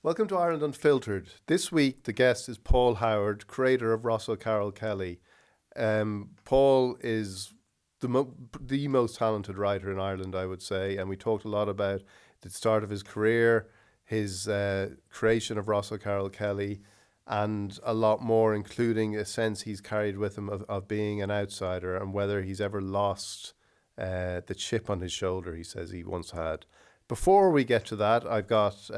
Welcome to Ireland Unfiltered. This week, the guest is Paul Howard, creator of Russell Carroll Kelly. Paul is the most talented writer in Ireland, I would say, and we talked a lot about the start of his career, his creation of Russell Carroll Kelly, and a lot more, including a sense he's carried with him of being an outsider and whether he's ever lost the chip on his shoulder he says he once had. Before we get to that, I've got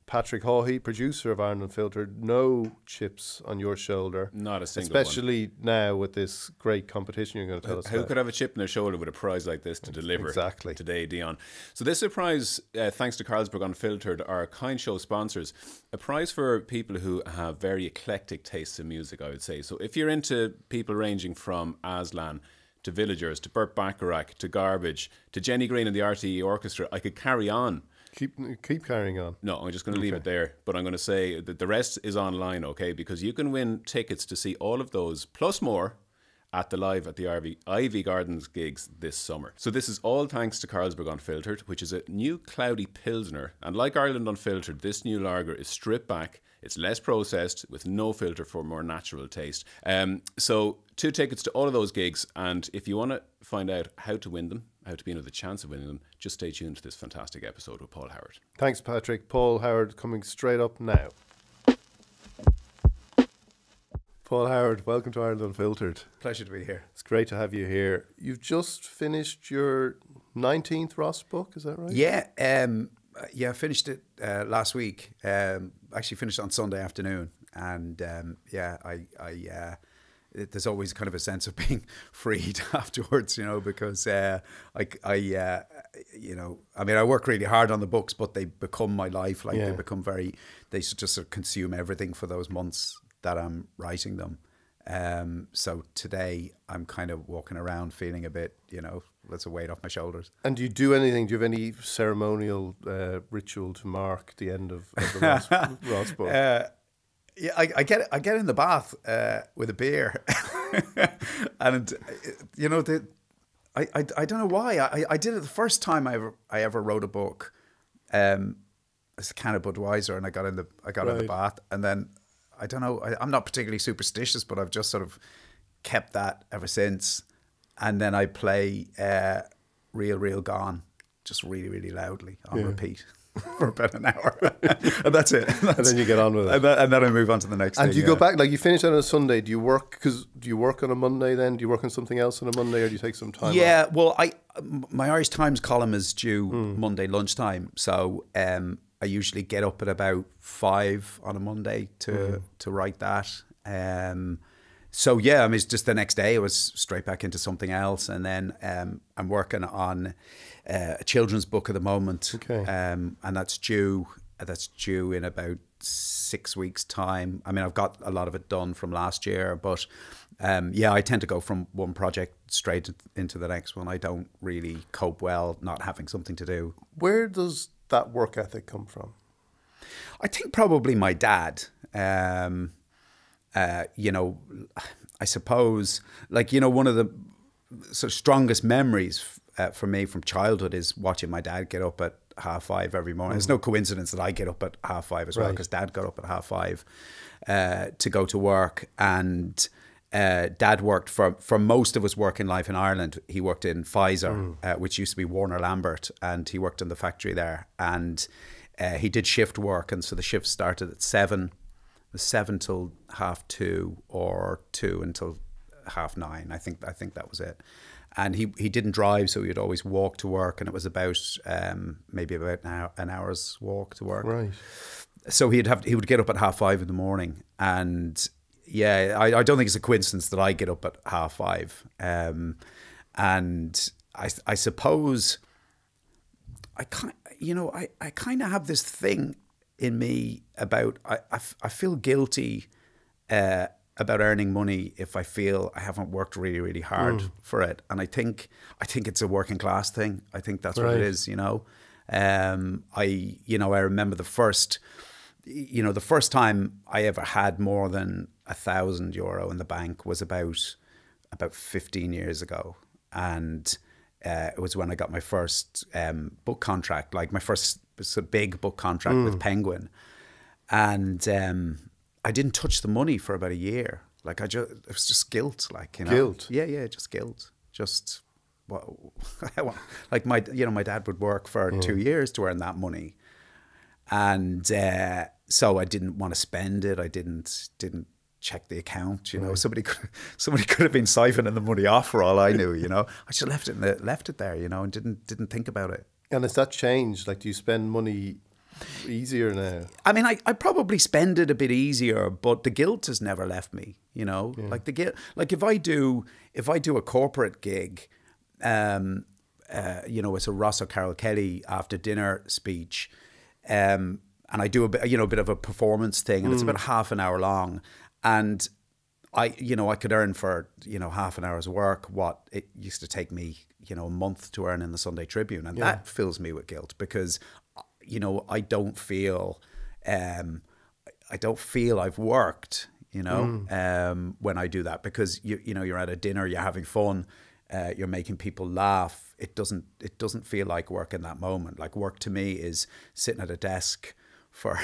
Patrick Hawhey, producer of Ireland Unfiltered. No chips on your shoulder. Not a single especially one. now with this great competition you're going to tell us Who about. could have a chip in their shoulder with a prize like this to deliver today, Dion? So this is a prize, thanks to Carlsberg Unfiltered, our kind show sponsors. A prize for people who have very eclectic tastes in music, I would say. So if you're into people ranging from Aslan to Villagers, to Burt Bacharach, to Garbage, to Jenny Green and the RTE Orchestra, I could carry on. Keep carrying on. No, I'm just going to leave it there. But I'm going to say that the rest is online, okay? Because you can win tickets to see all of those, plus more, at the Ivy Gardens gigs this summer. So this is all thanks to Carlsberg Unfiltered, which is a new cloudy Pilsner. And like Ireland Unfiltered, this new lager is stripped back. It's less processed, with no filter for more natural taste. So 2 tickets to all of those gigs. And if you want to find out how to win them, how to be in with a chance of winning them, just stay tuned to this fantastic episode with Paul Howard. Thanks, Patrick. Paul Howard coming straight up now. Paul Howard, welcome to Ireland Unfiltered. Pleasure to be here. It's great to have you here. You've just finished your 19th Ross book, is that right? Yeah, I finished it last week. Actually finished on Sunday afternoon, and there's always kind of a sense of being freed afterwards, because I work really hard on the books, but they become my life. They just sort of consume everything for those months that I'm writing them. So today I'm kind of walking around feeling a bit, that's a weight off my shoulders. And do you do anything? Do you have any ceremonial ritual to mark the end of the Ross book? Yeah, I get in the bath with a beer, and I don't know why I did it the first time I ever wrote a book. It's a can of Budweiser, and I got in the bath, and then I don't know. I'm not particularly superstitious, but I've just sort of kept that ever since. And then I play "Real Real Gone" just really really loudly on repeat. For about an hour, and that's it. And then you get on with it, and then I move on to the next. And do you go back? Like you finish on a Sunday. Do you work? Do you work on a Monday? Then do you work on something else on a Monday, or do you take some time? Yeah, well, my Irish Times column is due Monday lunchtime, so I usually get up at about 5 on a Monday to write that. So yeah, it's just the next day I was straight back into something else, and then I'm working on a children's book at the moment, and that's due in about 6 weeks' time. I mean, I've got a lot of it done from last year, but I tend to go from one project straight into the next one. I don't really cope well not having something to do. Where does that work ethic come from? I think probably my dad. I suppose, one of the sort of strongest memories for me from childhood is watching my dad get up at 5:30 every morning. It's no coincidence that I get up at 5:30 as well, because Dad got up at 5:30 to go to work. And Dad worked for most of his working life in Ireland. He worked in Pfizer, which used to be Warner Lambert, and he worked in the factory there. And he did shift work, and so the shift started at 7 till 2:30, or 2 until 9:30. I think that was it. And he didn't drive, so he'd always walk to work, and it was about maybe about an hour's walk to work. Right. So he would get up at 5:30 in the morning, and yeah, I don't think it's a coincidence that I get up at 5:30. And I suppose I kind of have this thing in me about I feel guilty about earning money if I feel I haven't worked really really hard for it, and I think it's a working class thing. I think that's what it is. I remember the first time I ever had more than €1,000 in the bank was about 15 years ago, and it was when I got my first book contract, like my first big book contract with Penguin. And I didn't touch the money for about a year. Like it was just guilt, like, you know. Guilt? Yeah, just guilt. Just, well, like my dad would work for 2 years to earn that money. And so I didn't want to spend it. I didn't check the account, you know. Somebody could have been siphoning the money off for all I knew, you know. I just left it there, you know, and didn't think about it. And has that changed? Like, do you spend money easier now? I mean, I probably spend it a bit easier, but the guilt has never left me, you know. Like the guilt, like if I do a corporate gig, you know, it's a Ross O'Carroll Kelly after dinner speech, and I do a bit of a performance thing, and it's about half an hour long, and I could earn for, you know, half an hour's work what it used to take me, you know, a month to earn in the Sunday Tribune, and that fills me with guilt because, you know, I don't feel I've worked, you know, when I do that, because you know, you're at a dinner, you're having fun, you're making people laugh. It doesn't feel like work in that moment. Like, work to me is sitting at a desk for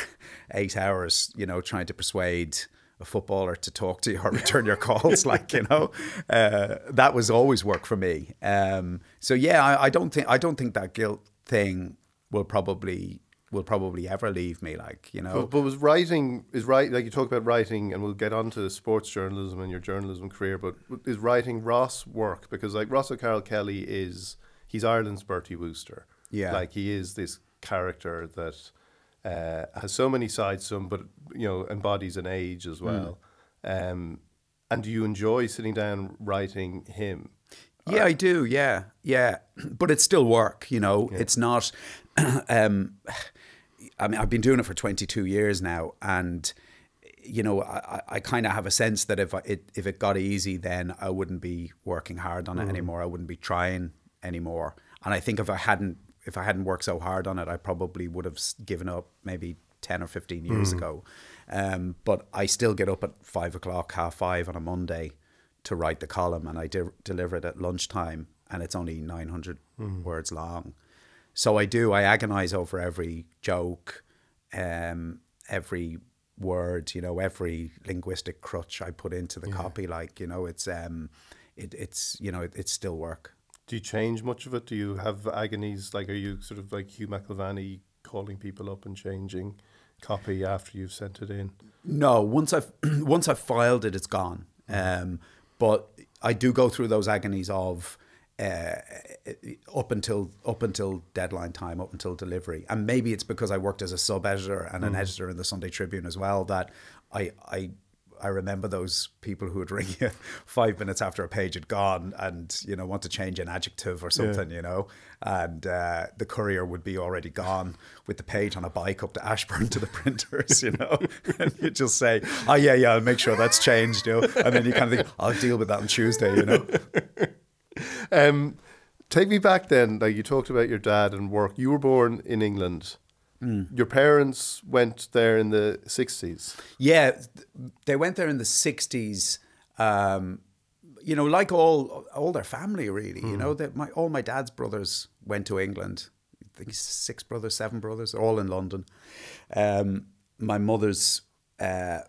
8 hours, you know, trying to persuade a footballer to talk to you or return your calls, like, you know, that was always work for me. So yeah, I don't think that guilt thing will probably ever leave me, like, you know. But was writing, like you talk about writing, and we'll get on to sports journalism and your journalism career, but is writing Ross work? Because like Ross O'Carroll Kelly he's Ireland's Bertie Wooster. Yeah. Like, he is this character that has so many sides to him, but, you know, embodies an age as well. And do you enjoy sitting down writing him? Yeah, I do. Yeah. But it's still work, you know. It's not. I mean, I've been doing it for 22 years now, and, you know, I kind of have a sense that if it got easy, then I wouldn't be working hard on it anymore. I wouldn't be trying anymore. And I think if I hadn't worked so hard on it, I probably would have given up maybe 10 or 15 years ago. But I still get up at 5 o'clock, 5:30 on a Monday to write the column, and I deliver it at lunchtime, and it's only 900 words long. So I agonize over every joke, every word, you know, every linguistic crutch I put into the copy. Like, you know, it's you know, it's still work. Do you change much of it? Do you have agonies? Like, are you sort of like Hugh McIlvanney, calling people up and changing copy after you've sent it in? No, once I've filed it, it's gone. But I do go through those agonies of up until deadline time, up until delivery. And maybe it's because I worked as a sub-editor and an editor in the Sunday Tribune as well, that I remember those people who would ring you 5 minutes after a page had gone and, you know, want to change an adjective or something, you know, and the courier would be already gone with the page on a bike up to Ashburn to the printers, you know, and you just say, oh yeah, I'll make sure that's changed, you know, and then you kind of think, I'll deal with that on Tuesday, you know. Take me back then. Like, you talked about your dad and work. You were born in England. Your parents went there in the 60s. Yeah, they went there in the 60s. You know, like all their family, really. You know, all my dad's brothers went to England. I think 6 brothers, 7 brothers, all in London. My mother's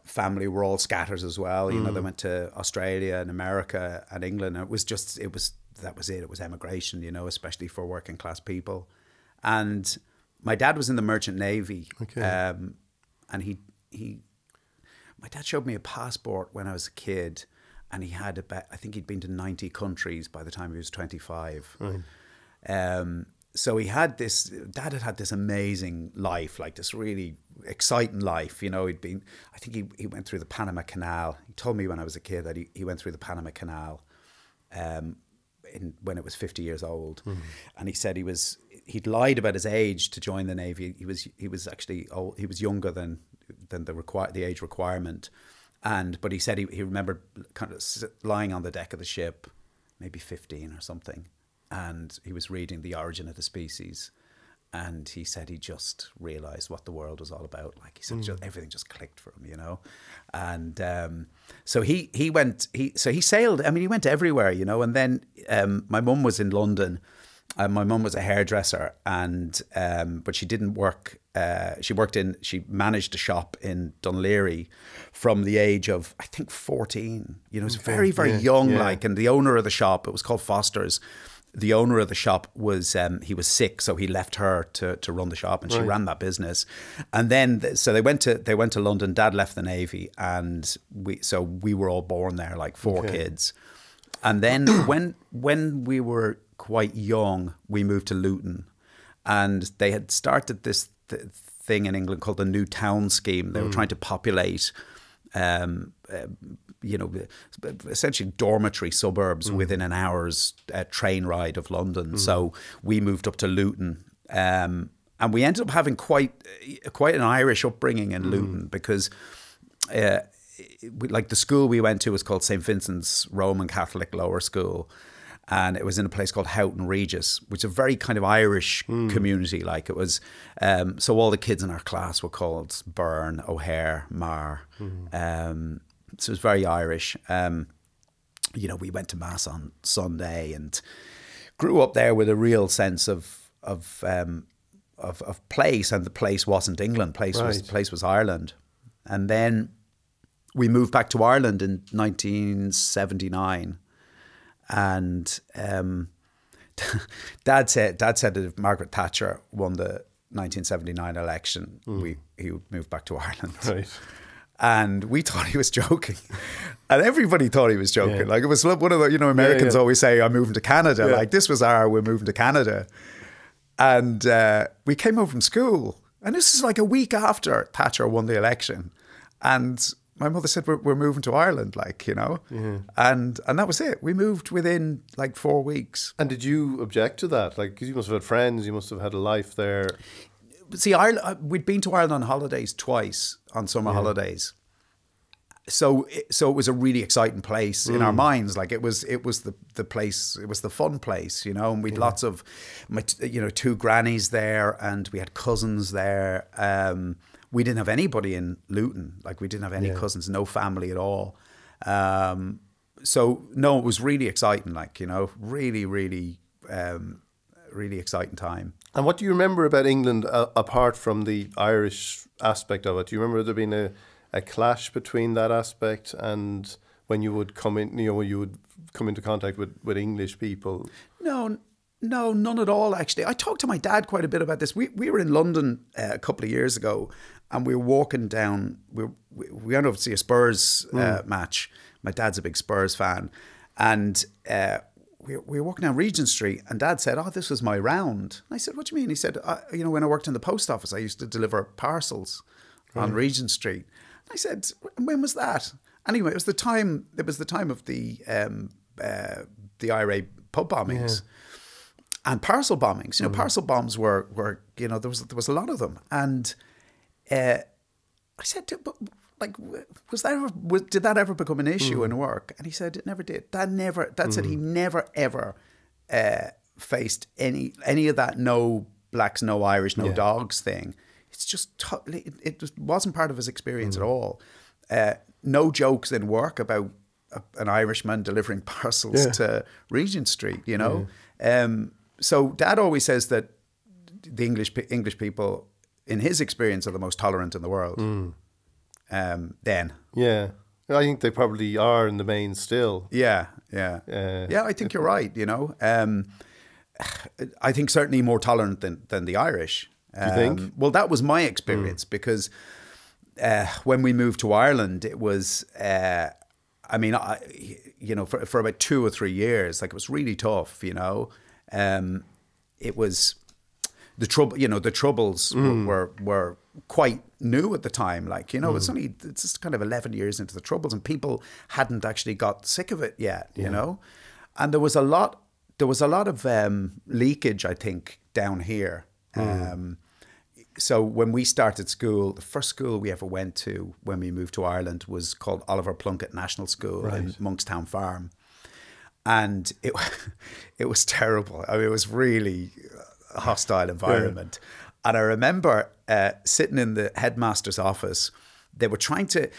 family were all scatters as well. You know, they went to Australia and America and England. And that was it. It was emigration, you know, especially for working class people. And my dad was in the Merchant Navy. Okay. And my dad showed me a passport when I was a kid, and he had I think he'd been to 90 countries by the time he was 25. Right. So Dad had had this amazing life, like this really exciting life. You know, I think he went through the Panama Canal. He told me when I was a kid that he went through the Panama Canal when it was 50 years old. And he said he'd lied about his age to join the Navy. He was actually old. He was younger than the age requirement. But he said he remembered kind of lying on the deck of the ship, maybe 15 or something, and he was reading The Origin of the Species, and he said he just realized what the world was all about. Like, he said, everything just clicked for him, you know. And so he sailed. I mean, he went everywhere, you know. And then my mum was in London, My mum was a hairdresser, and but she didn't work. She managed a shop in Dunleary from the age of, I think, 14. You know, it was very, very young. Like, and the owner of the shop, it was called Foster's. The owner of the shop was he was sick, so he left her to run the shop, and she ran that business. And then so they went to London. Dad left the Navy, and we were all born there, like 4 kids. And then when we were quite young, we moved to Luton, and they had started this thing in England called the New Town Scheme. They were trying to populate, you know, essentially dormitory suburbs within an hour's train ride of London. So we moved up to Luton, and we ended up having quite an Irish upbringing in Luton, because like the school we went to was called St. Vincent's Roman Catholic Lower School, and it was in a place called Houghton Regis, which is a very kind of Irish community. Like, it was, so all the kids in our class were called Byrne, O'Hare, Marr. So it was very Irish. You know, we went to mass on Sunday and grew up there with a real sense of place, and the place wasn't England. Place was Ireland. And then we moved back to Ireland in 1979, and Dad said that if Margaret Thatcher won the 1979 election, he would move back to Ireland. Right. And we thought he was joking, and everybody thought he was joking. Like, it was one of the, you know, Americans always say, "I'm moving to Canada." Like, this was we're moving to Canada, and we came home from school, and this is like a week after Thatcher won the election, and my mother said, we're moving to Ireland, like, you know, and that was it. We moved within like 4 weeks. And did you object to that? Like, because you must have had friends, you must have had a life there. See, Ireland, we'd been to Ireland on holidays twice, on summer holidays. So it was a really exciting place in our minds. Like, it was the place, it was the fun place, you know, and we'd lots of, 2 grannies there, and we had cousins there. We didn't have anybody in Luton. Like, we didn't have any cousins, no family at all. So no, it was really exciting, like, you know, really, really, really exciting time. And what do you remember about England apart from the Irish aspect of it? Do you remember there being a clash between that aspect and when you would come in, you know, when you would come into contact with English people? No, none at all, actually. I talked to my dad quite a bit about this. We were in London a couple of years ago, and we were walking down, we went over to see a Spurs match. My dad's a big Spurs fan. And we were walking down Regent Street, and Dad said, "Oh, this was my round." And I said, "What do you mean?" He said, "You know, when I worked in the post office, I used to deliver parcels on Regent Street." And I said, "When was that?" Anyway, it was the time of the IRA pub bombings. And parcel bombings, you know, parcel bombs were, you know, there was a lot of them. And I said, like, did that ever become an issue in work? And he said it never did. Dad said he never ever faced any of that no blacks, no Irish, no dogs thing. It's just it wasn't part of his experience at all. No jokes in work about an Irishman delivering parcels to Regent Street, you know. So Dad always says that the English people, in his experience, are the most tolerant in the world. Then. Yeah. I think they probably are in the main still. Yeah. I think you're right, you know. I think certainly more tolerant than the Irish. You think? Well, that was my experience because when we moved to Ireland, it was... I mean, you know, for about 2 or 3 years, like, it was really tough, you know. It was the trouble, you know, the Troubles were quite new at the time. Like, you know, it's just kind of 11 years into the Troubles, and people hadn't actually got sick of it yet, you know. And there was a lot of leakage, I think, down here. So when we started school, the first school we ever went to when we moved to Ireland was called Oliver Plunkett National School in Monkstown Farm. And it was terrible. I mean, it was really a hostile environment. And I remember sitting in the headmaster's office. They were trying to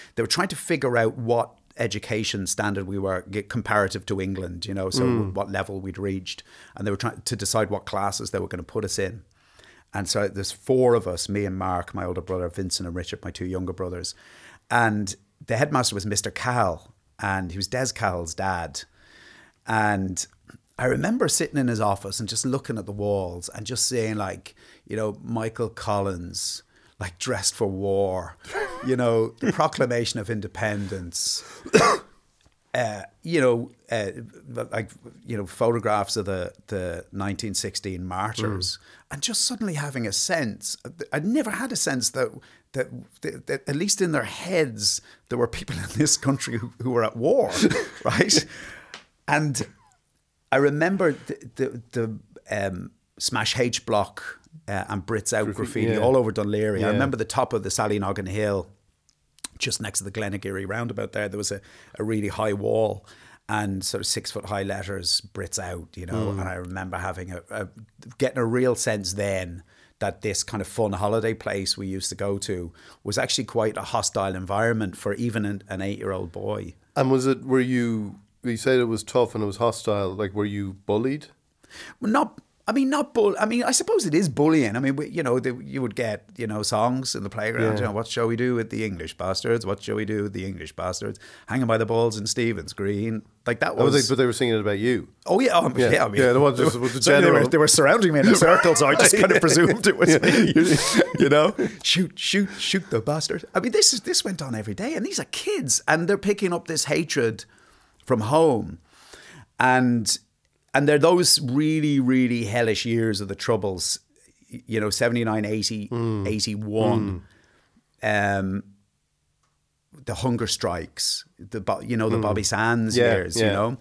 figure out what education standard we were comparative to England, you know, so what level we'd reached. And they were trying to decide what classes they were going to put us in. And so there's 4 of us, me and Mark, my older brother, Vincent and Richard, my 2 younger brothers. And the headmaster was Mr. Cal, and he was Des Cal's dad. And I remember sitting in his office and just looking at the walls and just seeing, like, you know, Michael Collins, like, dressed for war, you know, the Proclamation of Independence, you know, like, you know, photographs of the 1916 martyrs, and just suddenly having a sense. I'd never had a sense that at least in their heads there were people in this country who were at war, right? And I remember the Smash H Block and Brits Out graffiti all over Dunleary. Yeah. I remember the top of the Sallynoggin Hill, just next to the Glenageary roundabout there was a really high wall and sort of 6-foot high letters, Brits Out, you know. And I remember having getting a real sense then that this kind of fun holiday place we used to go to was actually quite a hostile environment for even an 8-year-old boy. And were you said it was tough and it was hostile, like, were you bullied? Well, I suppose it is bullying. I mean, you know, you would get, you know, songs in the playground. You know, what shall we do with the English bastards? What shall we do with the English bastards? Hanging by the balls in Stephen's Green. Like, that was... but they were singing it about you. Oh, yeah. I mean, the ones was the general. They were surrounding me in a circle, so I just kind of presumed it was me. You know? Shoot the bastard. I mean, this went on every day. And these are kids. And they're picking up this hatred from home. And they're those really, really hellish years of the Troubles, you know, 79, 80, 81, the hunger strikes, the Bobby Sands years, you know.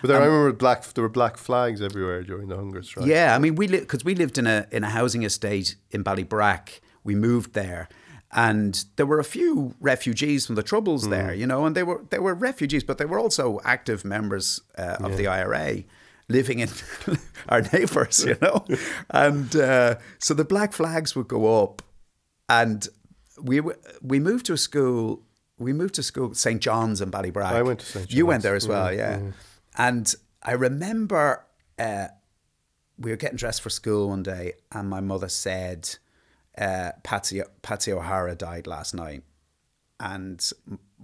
But I remember there were black flags everywhere during the hunger strike. Yeah, I mean, because we lived in a housing estate in Ballybrack. We moved there. And there were a few refugees from the Troubles there, you know, and they were refugees, but they were also active members of the IRA, living in our neighbours, you know. And so the black flags would go up, and we moved to a school. We moved to school, St. John's in Ballybrack. I went to St. John's. You went there as well, yeah. And I remember we were getting dressed for school one day, and my mother said, Patsy O'Hara died last night. And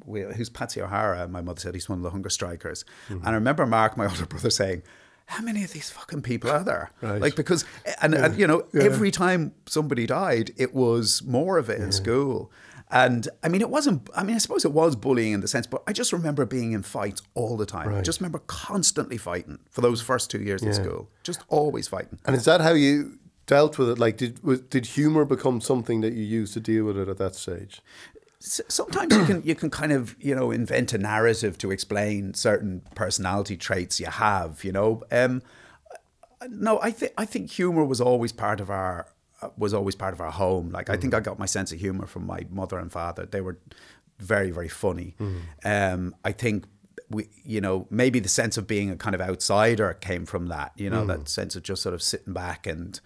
who's Patsy O'Hara? My mother said, he's one of the hunger strikers. And I remember Mark, my older brother, saying, how many of these fucking people are there? Right. Like, because, and you know, every time somebody died, it was more of it in school. And I mean, I suppose it was bullying in the sense, but I just remember being in fights all the time. Right. I just remember constantly fighting for those first 2 years in school, just always fighting. And is that how you dealt with it? Like, did humour become something that you used to deal with it at that stage? Sometimes you can kind of, you know, invent a narrative to explain certain personality traits you have, you know. No, I think humour was always part of our home. Like, I think I got my sense of humour from my mother and father. They were very, very funny. I think we, you know, maybe the sense of being a kind of outsider came from that, you know, that sense of just sort of sitting back and,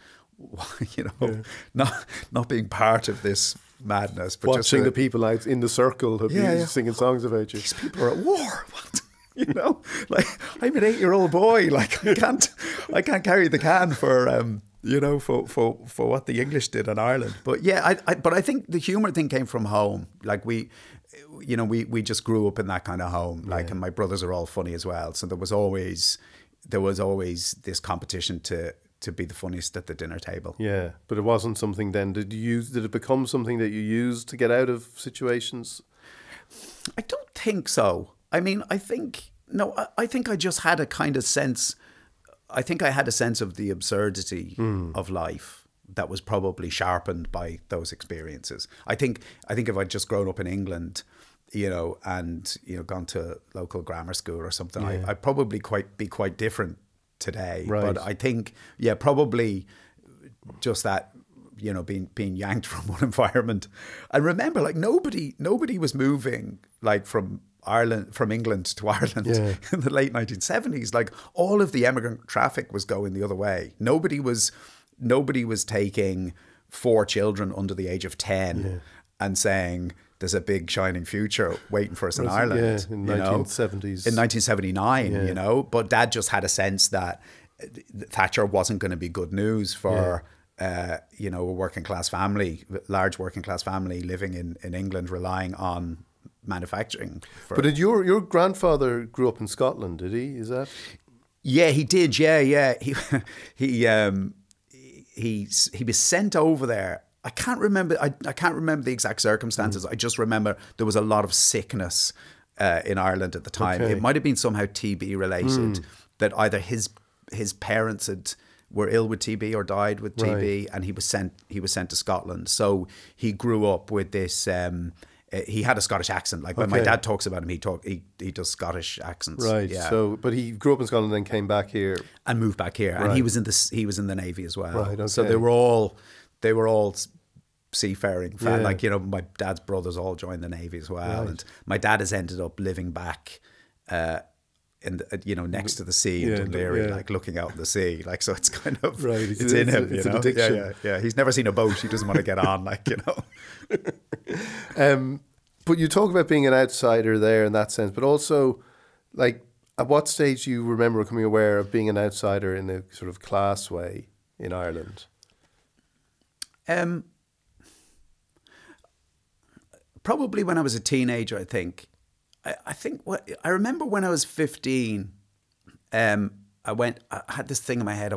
you know, not being part of this madness, but watching the people out in the circle of you singing songs about you. These people are at war. What? You know, like, I'm an 8-year-old boy. Like, I can't carry the can for you know, for what the English did in Ireland. But yeah, but I think the humour thing came from home. Like, we just grew up in that kind of home. Like, and my brothers are all funny as well. So there was always this competition to be the funniest at the dinner table. Yeah, but it wasn't something then. Did it become something that you used to get out of situations? I don't think so. I mean, I think I just had a kind of sense. I think I had a sense of the absurdity of life that was probably sharpened by those experiences. I think if I'd just grown up in England, you know, and, you know, gone to local grammar school or something, I'd probably be quite different today. Right. But I think, probably just that, you know, being yanked from one environment. And remember, like, nobody was moving, like, from England to Ireland in the late 1970s. Like, all of the emigrant traffic was going the other way. Nobody was taking 4 children under the age of 10 and saying, there's a big shining future waiting for us in Ireland. Yeah, in you know? 1970s. In 1979, you know. But Dad just had a sense that Thatcher wasn't going to be good news for, you know, a working class family, large working class family living in England, relying on manufacturing. But did your grandfather grew up in Scotland? Did he? Is that? Yeah, he did. Yeah. He was sent over there. I can't remember. I can't remember the exact circumstances. I just remember there was a lot of sickness in Ireland at the time. Okay. It might have been somehow TB related. That either his parents were ill with TB or died with TB, and he was sent to Scotland. So he grew up with this. He had a Scottish accent. Like when my dad talks about him, he does Scottish accents. Right. Yeah. So, but he grew up in Scotland, and then came back here and moved back here. And he was in the Navy as well. Right. Okay. So they were all seafaring. Like, you know, my dad's brothers all joined the Navy as well. Right. And my dad has ended up living back you know, next to the sea in Dunleary, like looking out in the sea. Like, so it's kind of it's in him. It's an addiction. Yeah. He's never seen a boat. He doesn't want to get on. Like, you know. But you talk about being an outsider there in that sense, but also, like, at what stage do you remember becoming aware of being an outsider in a sort of class way in Ireland? Probably when I was a teenager, I think. I remember when I was 15, I had this thing in my head.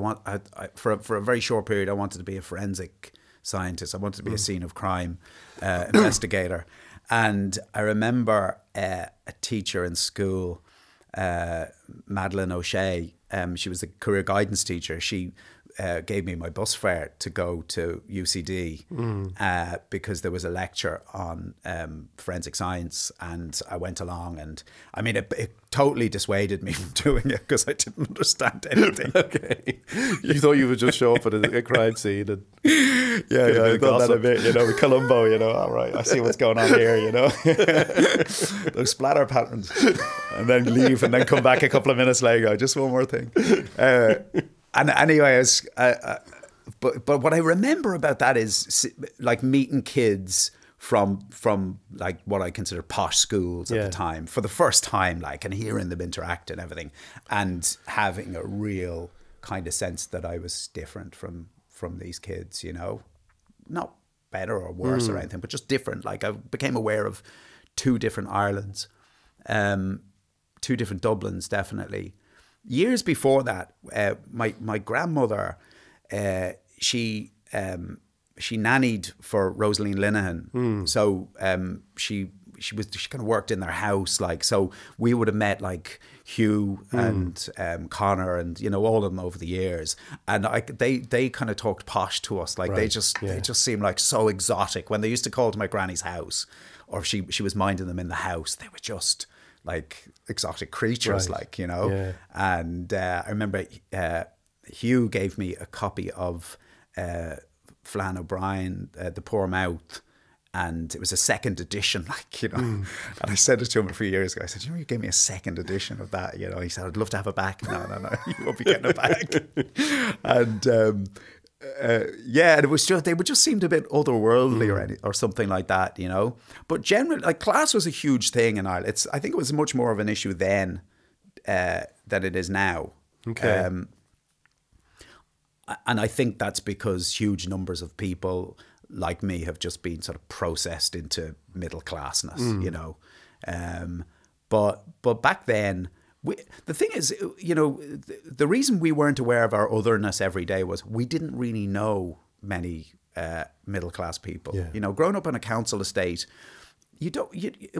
For a very short period, I wanted to be a forensic scientist. I wanted to be a scene of crime investigator. And I remember a teacher in school, Madeleine O'Shea. She was a career guidance teacher. She gave me my bus fare to go to UCD because there was a lecture on forensic science, and I went along, and I mean it totally dissuaded me from doing it because I didn't understand anything. Okay. You thought you would just show up at a crime scene and I thought that a bit, you know, with Columbo, you know, all right, I see what's going on here, you know. Those splatter patterns, and then leave and then come back a couple of minutes later, just one more thing. And anyway, but what I remember about that is like meeting kids from like what I consider posh schools at the time for the first time, like, and hearing them interact and everything, and having a real kind of sense that I was different from these kids, you know, not better or worse or anything, but just different. Like, I became aware of two different Irelands, two different Dublins, definitely. Years before that, my grandmother, she nannied for Rosaline Linehan. So she kind of worked in their house, like, so we would have met like Hugh and Connor and, you know, all of them over the years, and they kind of talked posh to us, like they just seemed like so exotic when they used to call to my granny's house, or she was minding them in the house. They were just like exotic creatures, like, you know. And I remember Hugh gave me a copy of Flann O'Brien, The Poor Mouth, and it was a second edition, like, you know. And I said it to him a few years ago. I said, you know, you gave me a second edition of that, you know. He said, I'd love to have it back. No, you won't be getting it back. And and it was just, they would just seemed a bit otherworldly or something like that, you know. But generally, like, class was a huge thing in Ireland. I think it was much more of an issue then than it is now. Okay. And I think that's because huge numbers of people like me have just been sort of processed into middle classness, you know. But back then, the thing is, you know, the reason we weren't aware of our otherness every day was we didn't really know many middle class people. You know, growing up on a council estate, it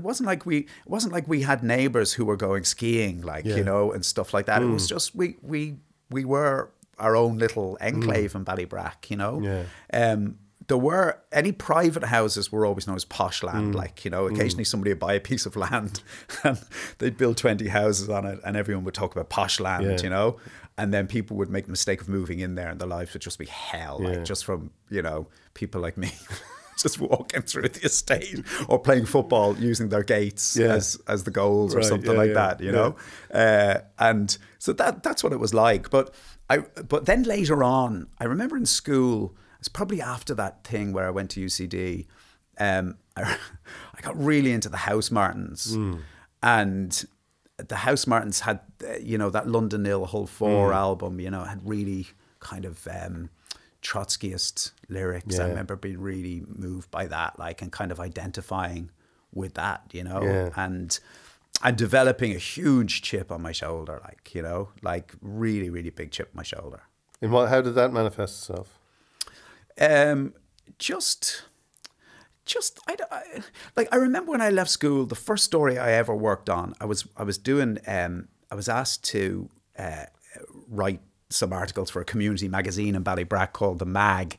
wasn't like we had neighbours who were going skiing, like, you know, and stuff like that. It was just we were our own little enclave in Ballybrack, you know. There were any private houses were always known as posh land, like, you know, occasionally somebody would buy a piece of land and they'd build 20 houses on it, and everyone would talk about posh land, you know, and then people would make the mistake of moving in there and their lives would just be hell, like, just from, you know, people like me just walking through the estate or playing football using their gates as the goals or something like that, you know. And so that's what it was like. But then later on, I remember in school, it's probably after that thing where I went to UCD, I got really into the House Martins, and the House Martins had, that London Nil Hull 4 album, had really kind of Trotskyist lyrics. I remember being really moved by that, like, and kind of identifying with that, and developing a huge chip on my shoulder, like really, really big chip on my shoulder. And how did that manifest itself? I remember when I left school, the first story I ever worked on, I was asked to write some articles for a community magazine in Ballybrack called The Mag,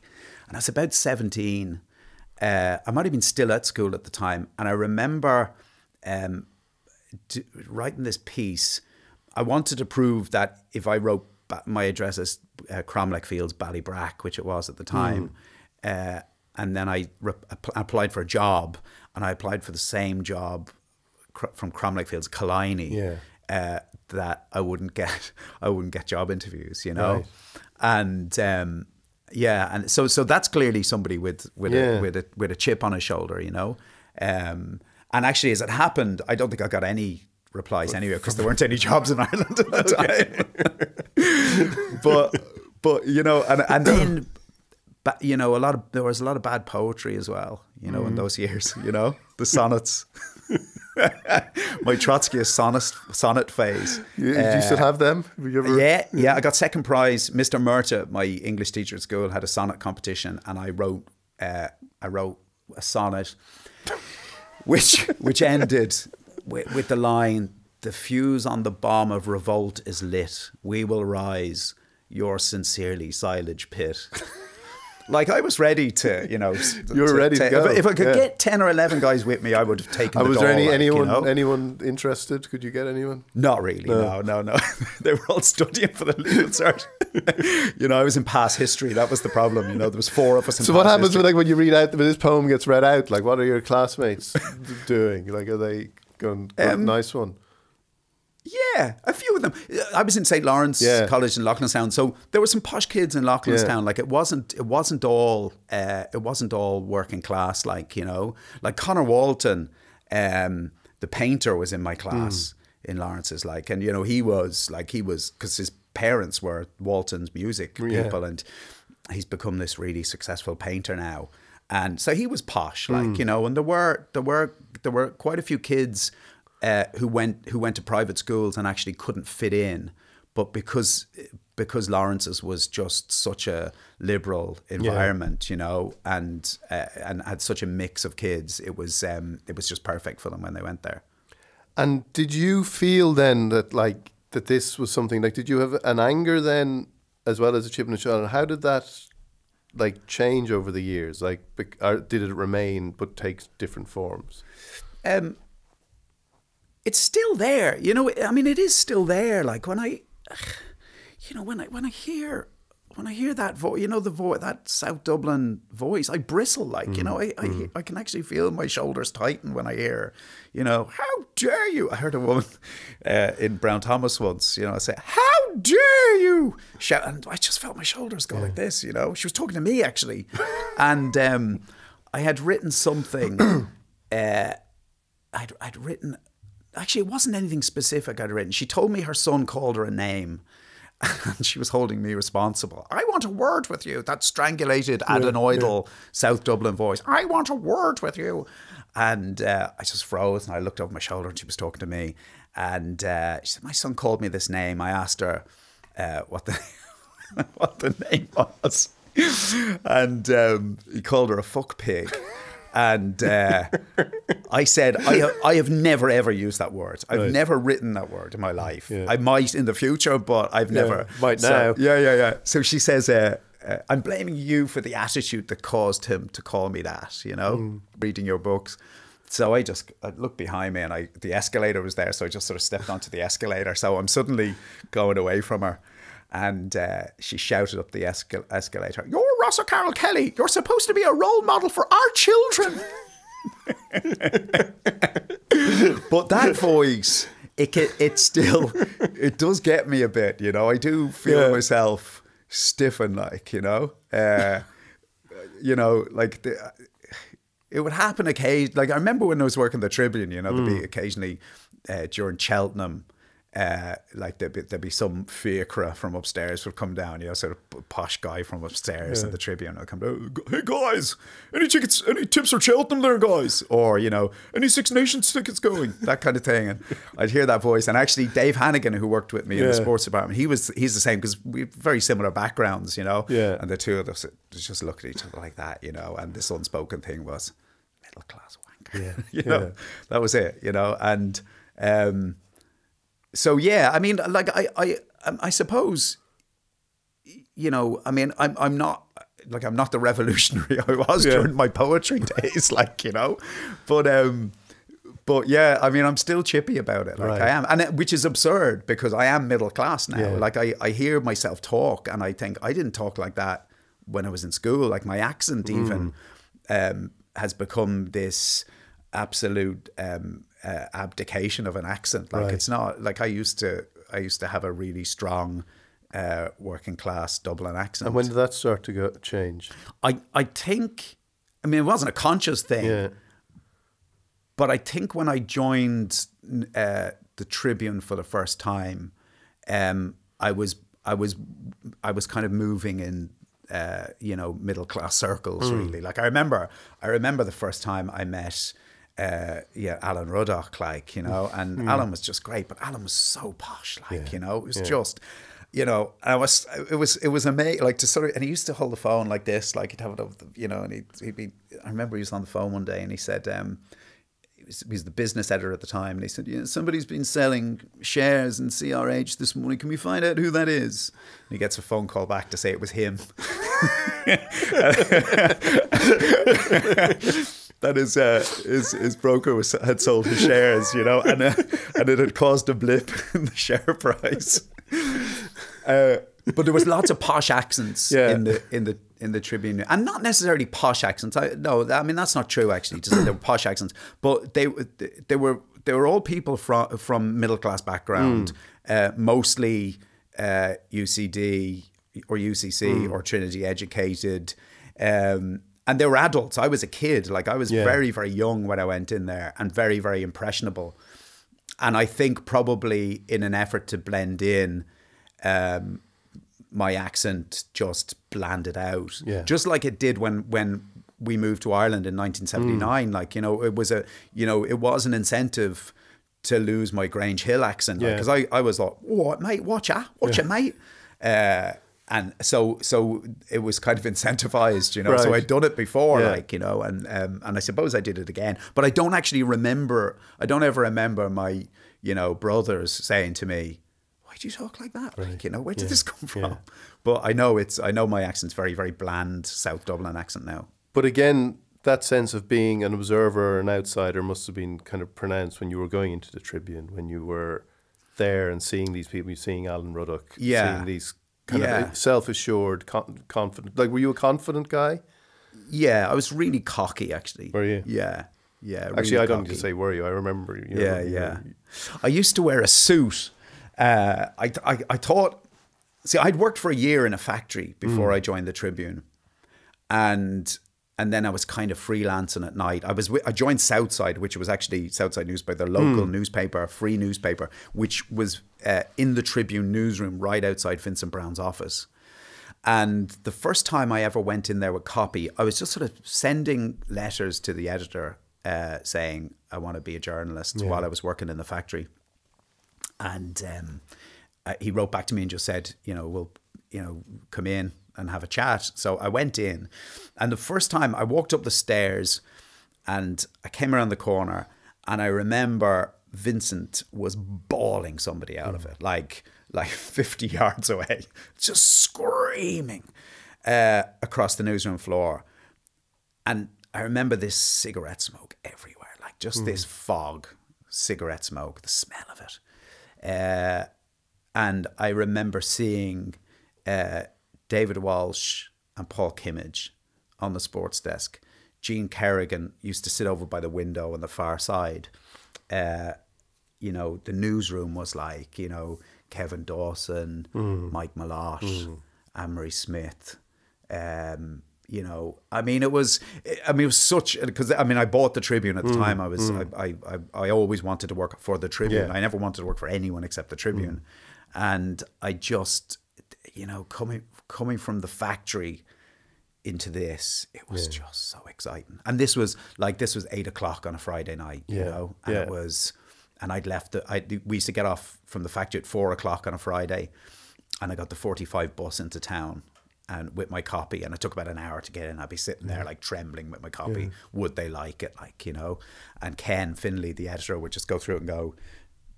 and I was about 17. I might have been still at school at the time, and I remember writing this piece. I wanted to prove that if I wrote my address as Cromlech Fields, Ballybrack, which it was at the time, and then I applied for a job, and I applied for the same job from Cromlech Fields, Killiney, that I wouldn't get job interviews, right. And and so that's clearly somebody with a chip on his shoulder, and actually, as it happened, I don't think I got any replies anyway, because there weren't any jobs in Ireland at the time. but and then. But there was a lot of bad poetry as well, in those years, the sonnets. My Trotskyist sonnet phase. Do you still have them? Yeah. I got second prize. Mr. Murta, my English teacher at school, had a sonnet competition, and I wrote a sonnet, which ended with the line, "The fuse on the bomb of revolt is lit. We will rise. Yours sincerely, Silage Pit." Like, I was ready to, You were ready to go. If I could get 10 or 11 guys with me, I would have taken the was door. Was there anyone interested? Could you get anyone? Not really, no. They were all studying for the legal cert. I was in past history. That was the problem. There was 4 of us in So what happens when you read out, when this poem gets read out? Like, what are your classmates doing? Like, are they going, nice one? Yeah, a few of them. I was in St. Lawrence College in Loughlinstown, so there were some posh kids in Loughlinstown. Like, it wasn't all working class. Like Conor Walton, the painter, was in my class in Lawrence's. Like, and he was because his parents were Walton's music people, and he's become this really successful painter now. And so he was posh, and there were quite a few kids who went to private schools and actually couldn't fit in, but because Lawrence's was just such a liberal environment, and had such a mix of kids, it was just perfect for them when they went there. And did you feel then that this was something, like, did you have an anger then as well as a chip on the shoulder? How did that change over the years? Like, did it remain but take different forms? It's still there, it is still there. Like, when I hear that voice, that South Dublin voice, I bristle. Like, I can actually feel my shoulders tighten when I hear, how dare you? I heard a woman in Brown Thomas once, say, how dare you? Shout, and I just felt my shoulders go like this. She was talking to me, actually, and I had written something. I'd written. Actually, it wasn't anything specific I'd written. She told me her son called her a name, and she was holding me responsible. I want a word with you. That strangulated, adenoidal South Dublin voice. I want a word with you. And I just froze, and I looked over my shoulder, and she was talking to me. And she said, my son called me this name. I asked her what the name was. And he called her a fuck pig. And I said, I have never, ever used that word. I've never written that word in my life. Yeah. I might in the future, but I've never. Might now. Yeah. So she says, I'm blaming you for the attitude that caused him to call me that, reading your books. So I looked behind me, and the escalator was there. So I just sort of stepped onto the escalator. So I'm suddenly going away from her. And she shouted up the escalator, "You're Ross O'Carroll Kelly. You're supposed to be a role model for our children." But that voice, it does get me a bit, I do feel myself stiffen, like, it would happen occasionally. Like I remember when I was working the Tribune, you know, there'd be occasionally during Cheltenham, like there'd be some fiacre from upstairs would come down, you know, sort of posh guy from upstairs in the Tribune would come down. Hey guys, any tips for Cheltenham there, guys? Or, you know, any Six Nations tickets going? That kind of thing. And I'd hear that voice. And actually Dave Hannigan, who worked with me in the sports department, he's the same, because we have very similar backgrounds, you know. Yeah. And the two of us just looked at each other like that, you know, and this unspoken thing was middle class wanker. Yeah. You know, that was it, you know. And so yeah, I mean, like I suppose, you know, I mean, I'm not the revolutionary I was during my poetry days, like, you know, but yeah, I mean, I'm still chippy about it, like I am, and which is absurd because I am middle class now. Yeah. Like I hear myself talk, and I think I didn't talk like that when I was in school. Like my accent even has become this absolute abdication of an accent. Like it's not like I used to have a really strong working class Dublin accent. And when did that start to change? I think, I mean, it wasn't a conscious thing, but I think when I joined the Tribune for the first time, I was kind of moving in you know, middle class circles really. Like I remember the first time I met Alan Ruddock, like, you know, and Alan was just great, but Alan was so posh, like, you know, it was just, you know, it was amazing, like, to sort of, and he used to hold the phone like this, like he'd have it over the, you know, and he'd be, I remember he was on the phone one day and he said, he was the business editor at the time, and he said, yeah, somebody's been selling shares in CRH this morning, can we find out who that is? And he gets a phone call back to say it was him. That his broker had sold his shares, you know, and it had caused a blip in the share price. But there was lots of posh accents in the Tribune, and not necessarily posh accents. I mean that's not true actually. Just there were posh accents, but they were all people from middle class background, mostly UCD or UCC or Trinity educated. And they were adults. I was a kid. Like I was very, very young when I went in there, and very, very impressionable. And I think probably in an effort to blend in, my accent just blanded out. Yeah. Just like it did when we moved to Ireland in 1979. Like, you know, it was an incentive to lose my Grange Hill accent. Because I was like, what, mate? Watch ya, mate. And so it was kind of incentivized, you know. Right. So I'd done it before, like, you know, and I suppose I did it again. But I don't ever remember my, you know, brothers saying to me, "Why do you talk like that?" Right. Like, you know, where did this come from? But I know my accent's very, very bland South Dublin accent now. But again, that sense of being an observer or an outsider must have been kind of pronounced when you were going into the Tribune, when you were there and seeing these people, seeing Alan Ruddock, seeing these kind of self-assured, confident. Like, were you a confident guy? Yeah, I was really cocky, actually. Were you? Yeah. Really actually, I don't need to say were you. I remember you. I used to wear a suit. I thought, see, I'd worked for a year in a factory before I joined the Tribune, and then I was kind of freelancing at night. I joined Southside, which was actually Southside newspaper, their local newspaper, a free newspaper, which was in the Tribune newsroom right outside Vincent Brown's office. And the first time I ever went in there with copy, I was just sort of sending letters to the editor saying I want to be a journalist while I was working in the factory. And he wrote back to me and just said, come in and have a chat. So I went in, and the first time I walked up the stairs and I came around the corner, and I remember Vincent was bawling somebody out of it, like 50 yards away, just screaming across the newsroom floor. And I remember this cigarette smoke everywhere, like just this fog, cigarette smoke, the smell of it. And I remember seeing David Walsh and Paul Kimmage on the sports desk. Gene Kerrigan used to sit over by the window on the far side. The newsroom was like, Kevin Dawson, Mike Malott, Anne-Marie Smith, You know, I mean, it was such, because I mean, I bought the Tribune at the time. I always wanted to work for the Tribune. Yeah. I never wanted to work for anyone except the Tribune. And I just, you know, coming from the factory into this, it was just so exciting. And this was 8 o'clock on a Friday night, you know, and it was, and I'd left we used to get off from the factory at 4 o'clock on a Friday, and I got the 45 bus into town. And with my copy, and it took about an hour to get in. I'd be sitting there like trembling with my copy. Would they like it? Like, you know, and Ken Finlay, the editor, would just go through it and go,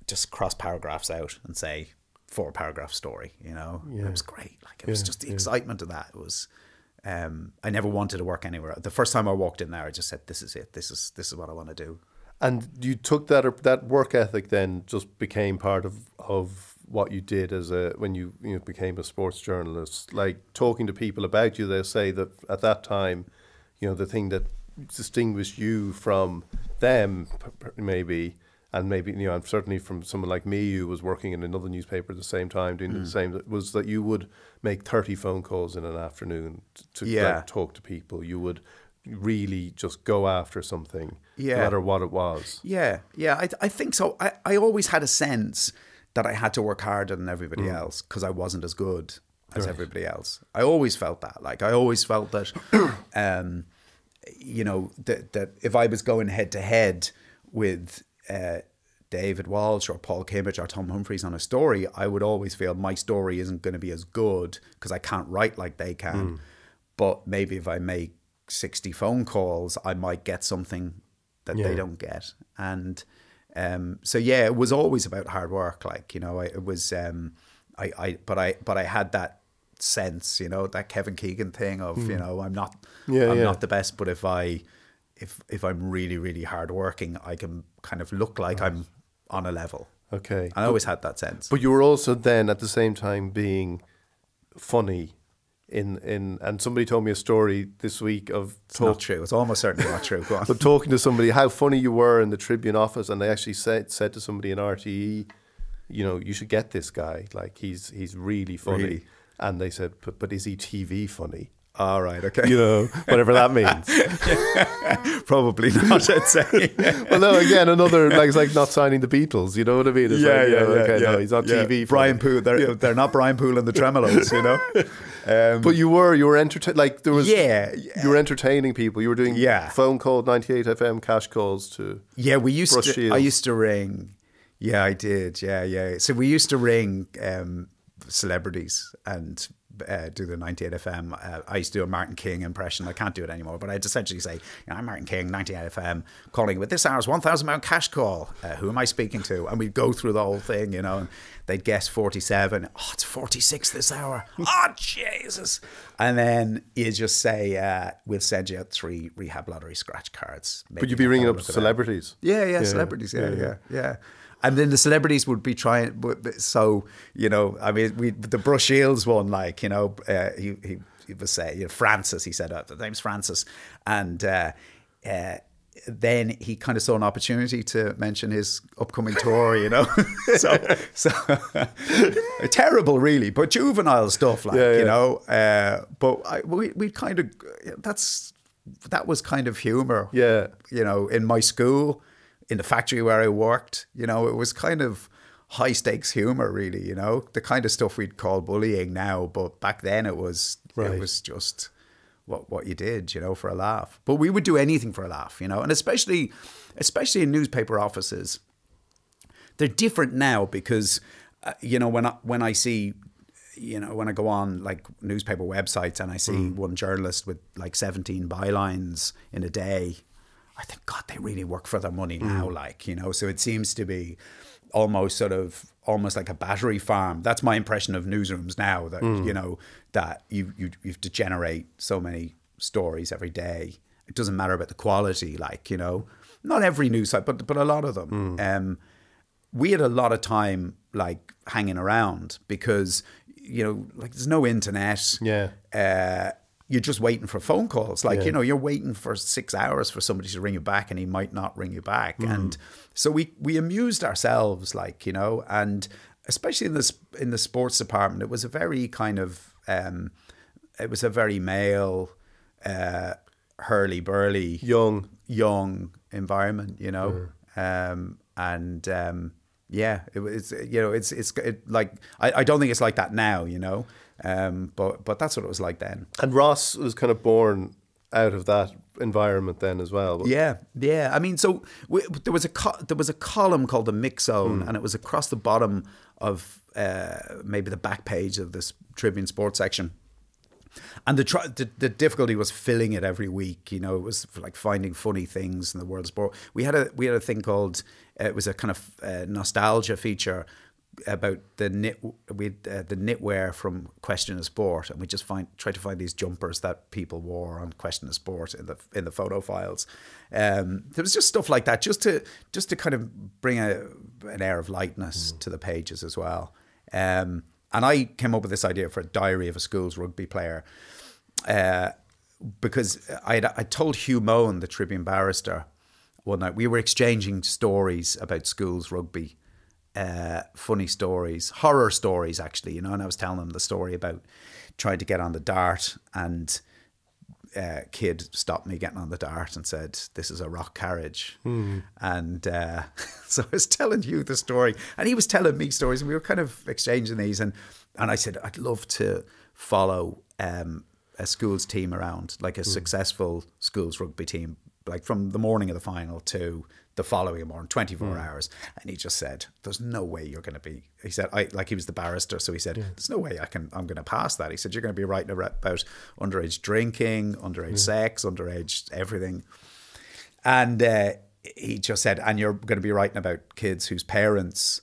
just cross paragraphs out and say 4-paragraph story, you know. It was great. Like, it was just the excitement of that. It was, I never wanted to work anywhere. The first time I walked in there, I just said, this is it. This is what I want to do. And you took that work ethic then just became part of what you did when you became a sports journalist. Like, talking to people about you, they'll say that at that time, you know, the thing that distinguished you from them maybe, and maybe, you know, and certainly from someone like me who was working in another newspaper at the same time doing the same, was that you would make 30 phone calls in an afternoon to like, talk to people. You would really just go after something, no matter what it was. I think so. I always had a sense that I had to work harder than everybody else because I wasn't as good as everybody else. I always felt that. Like, I always felt that, you know, that if I was going head to head with David Walsh or Paul Kimmage or Tom Humphreys on a story, I would always feel my story isn't going to be as good because I can't write like they can. But maybe if I make 60 phone calls, I might get something that they don't get. And so yeah, it was always about hard work. Like, you know, it was but I had that sense, you know, that Kevin Keegan thing of, you know, I'm not the best, but if I'm really, really hard working, I can kind of look like I'm on a level. Okay. I always had that sense. But you were also then at the same time being funny and somebody told me a story this week of It's not true. It's almost certainly not true. Go on. But talking to somebody, how funny you were in the Tribune office, and they actually said to somebody in RTE, you know, you should get this guy. Like, he's really funny. Really? And they said, but is he TV funny? All right, okay. You know, whatever that means. Probably not, I'd say. Well, no, again, another, like, it's like not signing the Beatles, you know what I mean? It's no, he's on TV. Brian Poole, they're not Brian Poole and the Tremolos, you know? But you were entertaining, like, there was, you were entertaining people. You were doing phone call, 98 FM cash calls to we used to, I used to ring, I did, So we used to ring celebrities and do the 98 FM. I used to do a Martin King impression. I can't do it anymore, but I'd essentially say, you know, I'm Martin King, 98 FM, calling with this hour's £1,000 cash call. Who am I speaking to? And we'd go through the whole thing, you know, and they'd guess 47. Oh, it's 46 this hour. Oh, Jesus. And then you just say, we'll send you out 3 rehab lottery scratch cards. But you'd be ringing up celebrities. Celebrities, yeah. And then the celebrities would be trying, so, you know, I mean, the Brush Shields one, like, you know, he was saying, you know, Francis, he said, the name's Francis. And then he kind of saw an opportunity to mention his upcoming tour, you know. so terrible, really, but juvenile stuff, like, you know. But we kind of, that was kind of humor, you know, in my school. In the factory where I worked, you know, it was kind of high stakes humor, really, you know, the kind of stuff we'd call bullying now. But back then it was just what you did, you know, for a laugh. But we would do anything for a laugh, you know, and especially in newspaper offices. They're different now because, you know, when I see, you know, when I go on like newspaper websites and I see one journalist with like 17 bylines in a day, I think, God, they really work for their money now, like, you know. So it seems to be almost like a battery farm. That's my impression of newsrooms now, that, you know, that you have to generate so many stories every day. It doesn't matter about the quality, like, you know. Not every news site, but a lot of them. We had a lot of time, like, hanging around because, you know, like, there's no internet. You're just waiting for phone calls. Like, you know, you're waiting for 6 hours for somebody to ring you back and he might not ring you back. And so we amused ourselves, like, you know, and especially in the sports department, it was a very kind of, it was a very male hurly-burly, young environment, you know. Yeah, it's like I don't think it's like that now, you know. But that's what it was like then. And Ross was kind of born out of that environment then as well. Yeah. I mean, so there was a column called the Mix Zone, and it was across the bottom of maybe the back page of this Tribune Sports section. And the difficulty was filling it every week. You know, it was like finding funny things in the world of sport. We had a thing called it was a kind of nostalgia feature about the knitwear from Question of Sport, and we just tried to find these jumpers that people wore on Question of Sport in the photo files. There was just stuff like that, just to kind of bring an air of lightness to the pages as well. And I came up with this idea for a diary of a school's rugby player, because I told Hugh Mohan, the Tribune barrister, one night we were exchanging stories about schools rugby. Funny stories, horror stories actually, you know, and I was telling them the story about trying to get on the dart, and kid stopped me getting on the dart and said, "This is a rock carriage." And so I was telling you the story, and he was telling me stories, and we were kind of exchanging these, and I said, I'd love to follow a school's team around, like a successful school's rugby team, like from the morning of the final to the following morning, 24 hours. And he just said, "There's no way you're going to be," he said, he was the barrister, so he said, "There's no way I'm going to pass that." He said, "You're going to be writing about underage drinking, underage sex, underage everything." And he just said, "And you're going to be writing about kids whose parents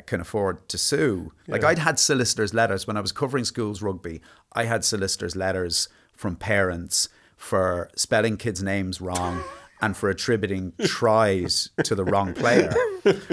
can afford to sue." Like I'd had solicitors' letters when I was covering schools rugby. I had solicitors' letters from parents for spelling kids' names wrong and for attributing tries to the wrong player.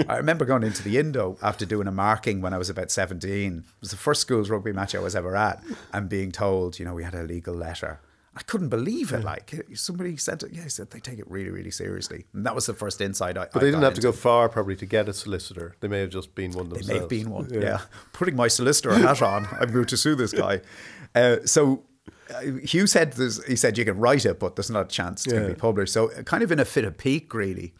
I remember going into the Indo after doing a marking when I was about 17. It was the first schools rugby match I was ever at, and being told, you know, we had a legal letter. I couldn't believe it. Like, somebody sent it. Yeah, he said they take it really, really seriously. And that was the first insight I But they didn't have to go far probably to get a solicitor. They may have just been one themselves. They may have been one, yeah. Putting my solicitor hat on, I'm going to sue this guy. So Hugh said, he said you can write it, but there's not a chance it's going to be published. So kind of in a fit of pique, really.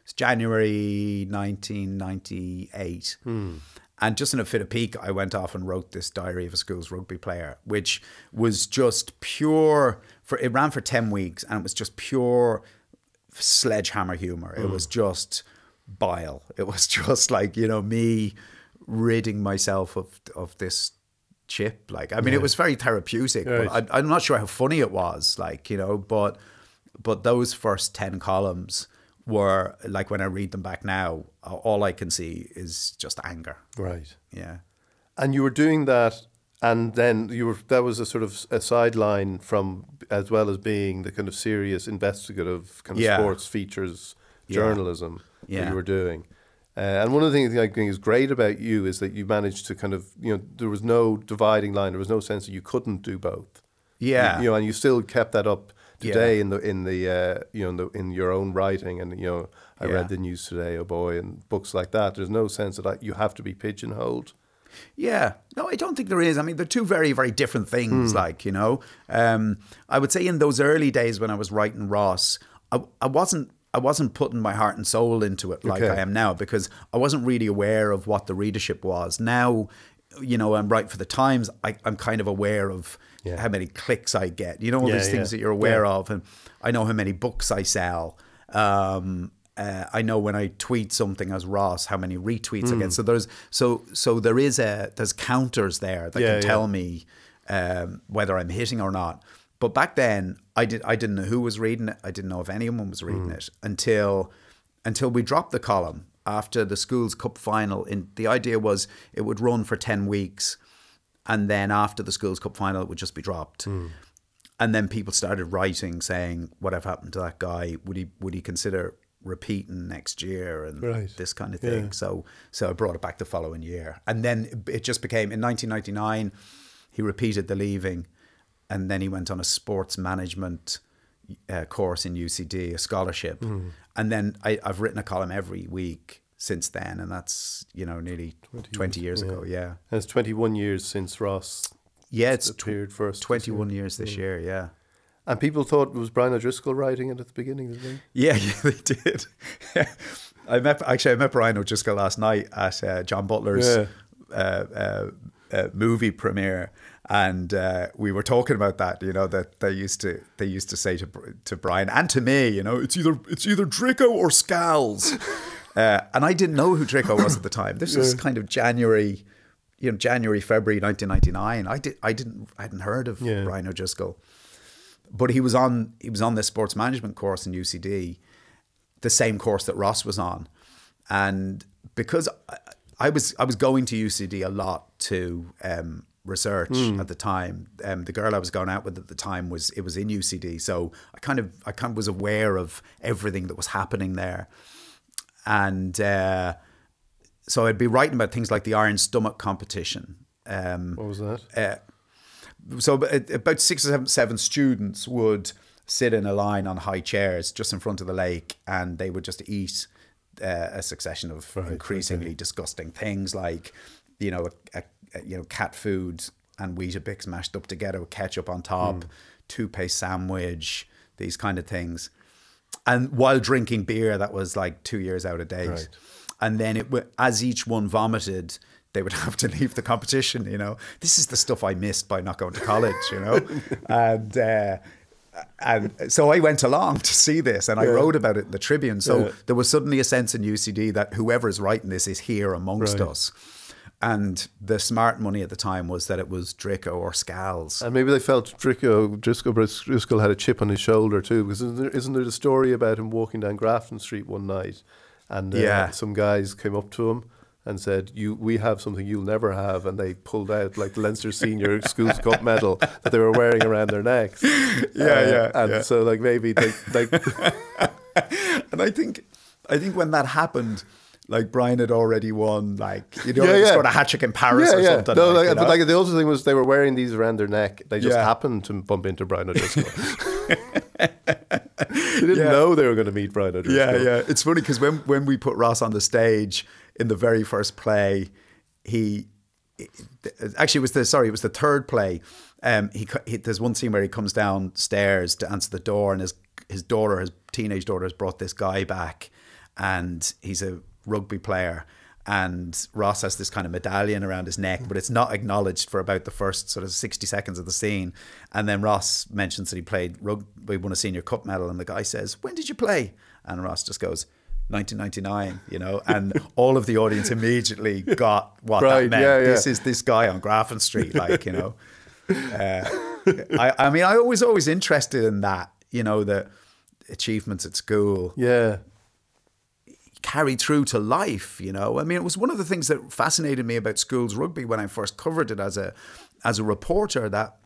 It's January 1998. And just in a fit of pique, I went off and wrote this diary of a school's rugby player, which was just pure, it ran for 10 weeks, and it was just pure sledgehammer humor. It was just bile. It was just like, you know, me ridding myself of this chip. Like, I mean, it was very therapeutic, but I'm not sure how funny it was, like, you know, but those first 10 columns were like, when I read them back now, all I can see is just anger. Right. Yeah. And you were doing that, and then that was a sort of a sideline from, as well as being the kind of serious investigative kind of sports features journalism that you were doing. And one of the things I think is great about you is that you managed to kind of, you know, there was no dividing line. There was no sense that you couldn't do both. Yeah. You know, and you still kept that up today in your own writing. And, you know, I read the News Today, Oh Boy, and books like that. There's no sense that you have to be pigeonholed. Yeah. No, I don't think there is. I mean, they're two very, very different things, like, you know. I would say in those early days when I was writing Ross, I wasn't putting my heart and soul into it like I am now, because I wasn't really aware of what the readership was. Now, you know, I'm writing for the Times. I'm kind of aware of how many clicks I get. You know, all these things that you're aware of, and I know how many books I sell. I know when I tweet something as Ross, how many retweets I get. So there's counters there that can tell me whether I'm hitting or not. But back then, I didn't know who was reading it. I didn't know if anyone was reading it until we dropped the column after the Schools Cup final. The idea was it would run for 10 weeks, and then after the Schools Cup final, it would just be dropped. And then people started writing saying, "Whatever happened to that guy? Would he consider repeating next year?" And this kind of thing. So I brought it back the following year, and then it just became, in 1999, he repeated the Leaving. And then he went on a sports management course in UCD, a scholarship. And then I've written a column every week since then. And that's, you know, nearly 20 years ago. Yeah. And it's 21 years since Ross appeared first. 21 years this year, yeah. And people thought it was Brian O'Driscoll writing it at the beginning, didn't they? Yeah, they did. I met Brian O'Driscoll last night at John Butler's movie premiere, and we were talking about that. That they used to say to Brian and to me, it's either Dricko or Scals, and I didn't know who Dricko was at the time. This was kind of January, February 1999. I hadn't heard of Brian O'Driscoll. But he was on this sports management course in UCD, the same course that Ross was on. And because I was going to UCD a lot to research at the time. The girl I was going out with at the time was in UCD. So I kind of was aware of everything that was happening there. And so I'd be writing about things like the Iron Stomach competition. What was that? So about 6 or 7 students would sit in a line on high chairs just in front of the lake, and they would just eat a succession of increasingly disgusting things like, cat food and Weetabix mashed up together with ketchup on top, toothpaste sandwich, these kind of things. And while drinking beer that was like 2 years out of date. Right. And then as each one vomited, they would have to leave the competition, This is the stuff I missed by not going to college, And so I went along to see this, and I wrote about it in the Tribune. So there was suddenly a sense in UCD that whoever is writing this is here amongst us. And the smart money at the time was that it was Dricko or Scals. And maybe they felt Driscoll had a chip on his shoulder too, because isn't there the story about him walking down Grafton Street one night, and some guys came up to him and said, we have something you'll never have. And they pulled out like the Leinster Senior Schools Cup medal that they were wearing around their necks. So like maybe like and I think when that happened, like Brian had already won, scored a hat-trick in Paris or something. No, but the other thing was they were wearing these around their neck. They just happened to bump into Brian O'Driscoll. They didn't know they were going to meet Brian O'Driscoll. Yeah. It's funny because when we put Ross on the stage in the very first play, it was the third play. There's one scene where he comes downstairs to answer the door, and his teenage daughter has brought this guy back, and he's a rugby player, and Ross has this kind of medallion around his neck, but it's not acknowledged for about the first sort of 60 seconds of the scene. And then Ross mentions that he played rugby, won a senior cup medal, and the guy says, "When did you play?" And Ross just goes, 1999, and all of the audience immediately got what that meant. This is this guy on Grafton Street, I mean, I was always interested in that, the achievements at school. Yeah. Carried through to life, I mean, it was one of the things that fascinated me about schools rugby when I first covered it as a reporter, that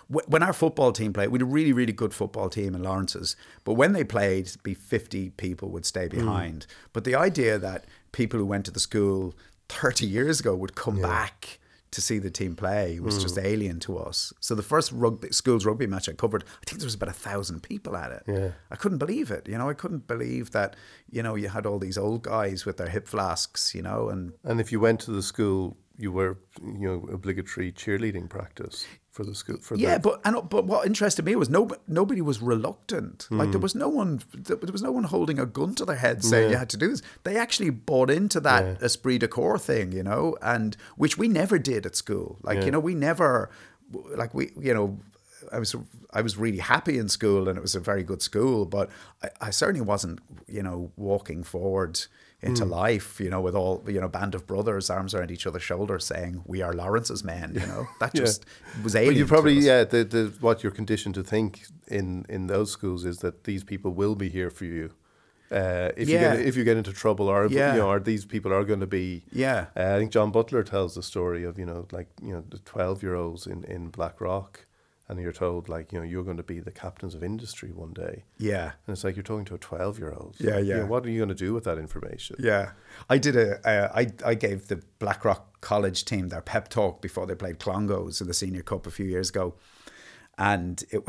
when our football team played, we had a really, really good football team in Lawrence's, but when they played, 50 people would stay behind. But the idea that people who went to the school 30 years ago would come back to see the team play was just alien to us. So the first schools rugby match I covered, I think there was about 1,000 people at it. Yeah. I couldn't believe it. I couldn't believe that, you had all these old guys with their hip flasks, and if you went to the school, you were, obligatory cheerleading practice for the school. But what interested me was nobody was reluctant. Like there was no one holding a gun to their head saying you had to do this. They actually bought into that esprit de corps thing, and which we never did at school. We never, I was really happy in school, and it was a very good school, but I certainly wasn't, walking forward into life, with all, band of brothers, arms around each other's shoulders saying, "We are Lawrence's men," that just was alien. But you probably, what you're conditioned to think in those schools is that these people will be here for you. If you get into trouble, or or these people are going to be. I think John Butler tells the story of the 12-year-olds in Blackrock, and you're told you're going to be the captains of industry one day. Yeah, and it's like you're talking to a 12-year-old. What are you going to do with that information? Yeah, I did I gave the Blackrock college team their pep talk before they played Clongowes in the Senior Cup a few years ago, and it.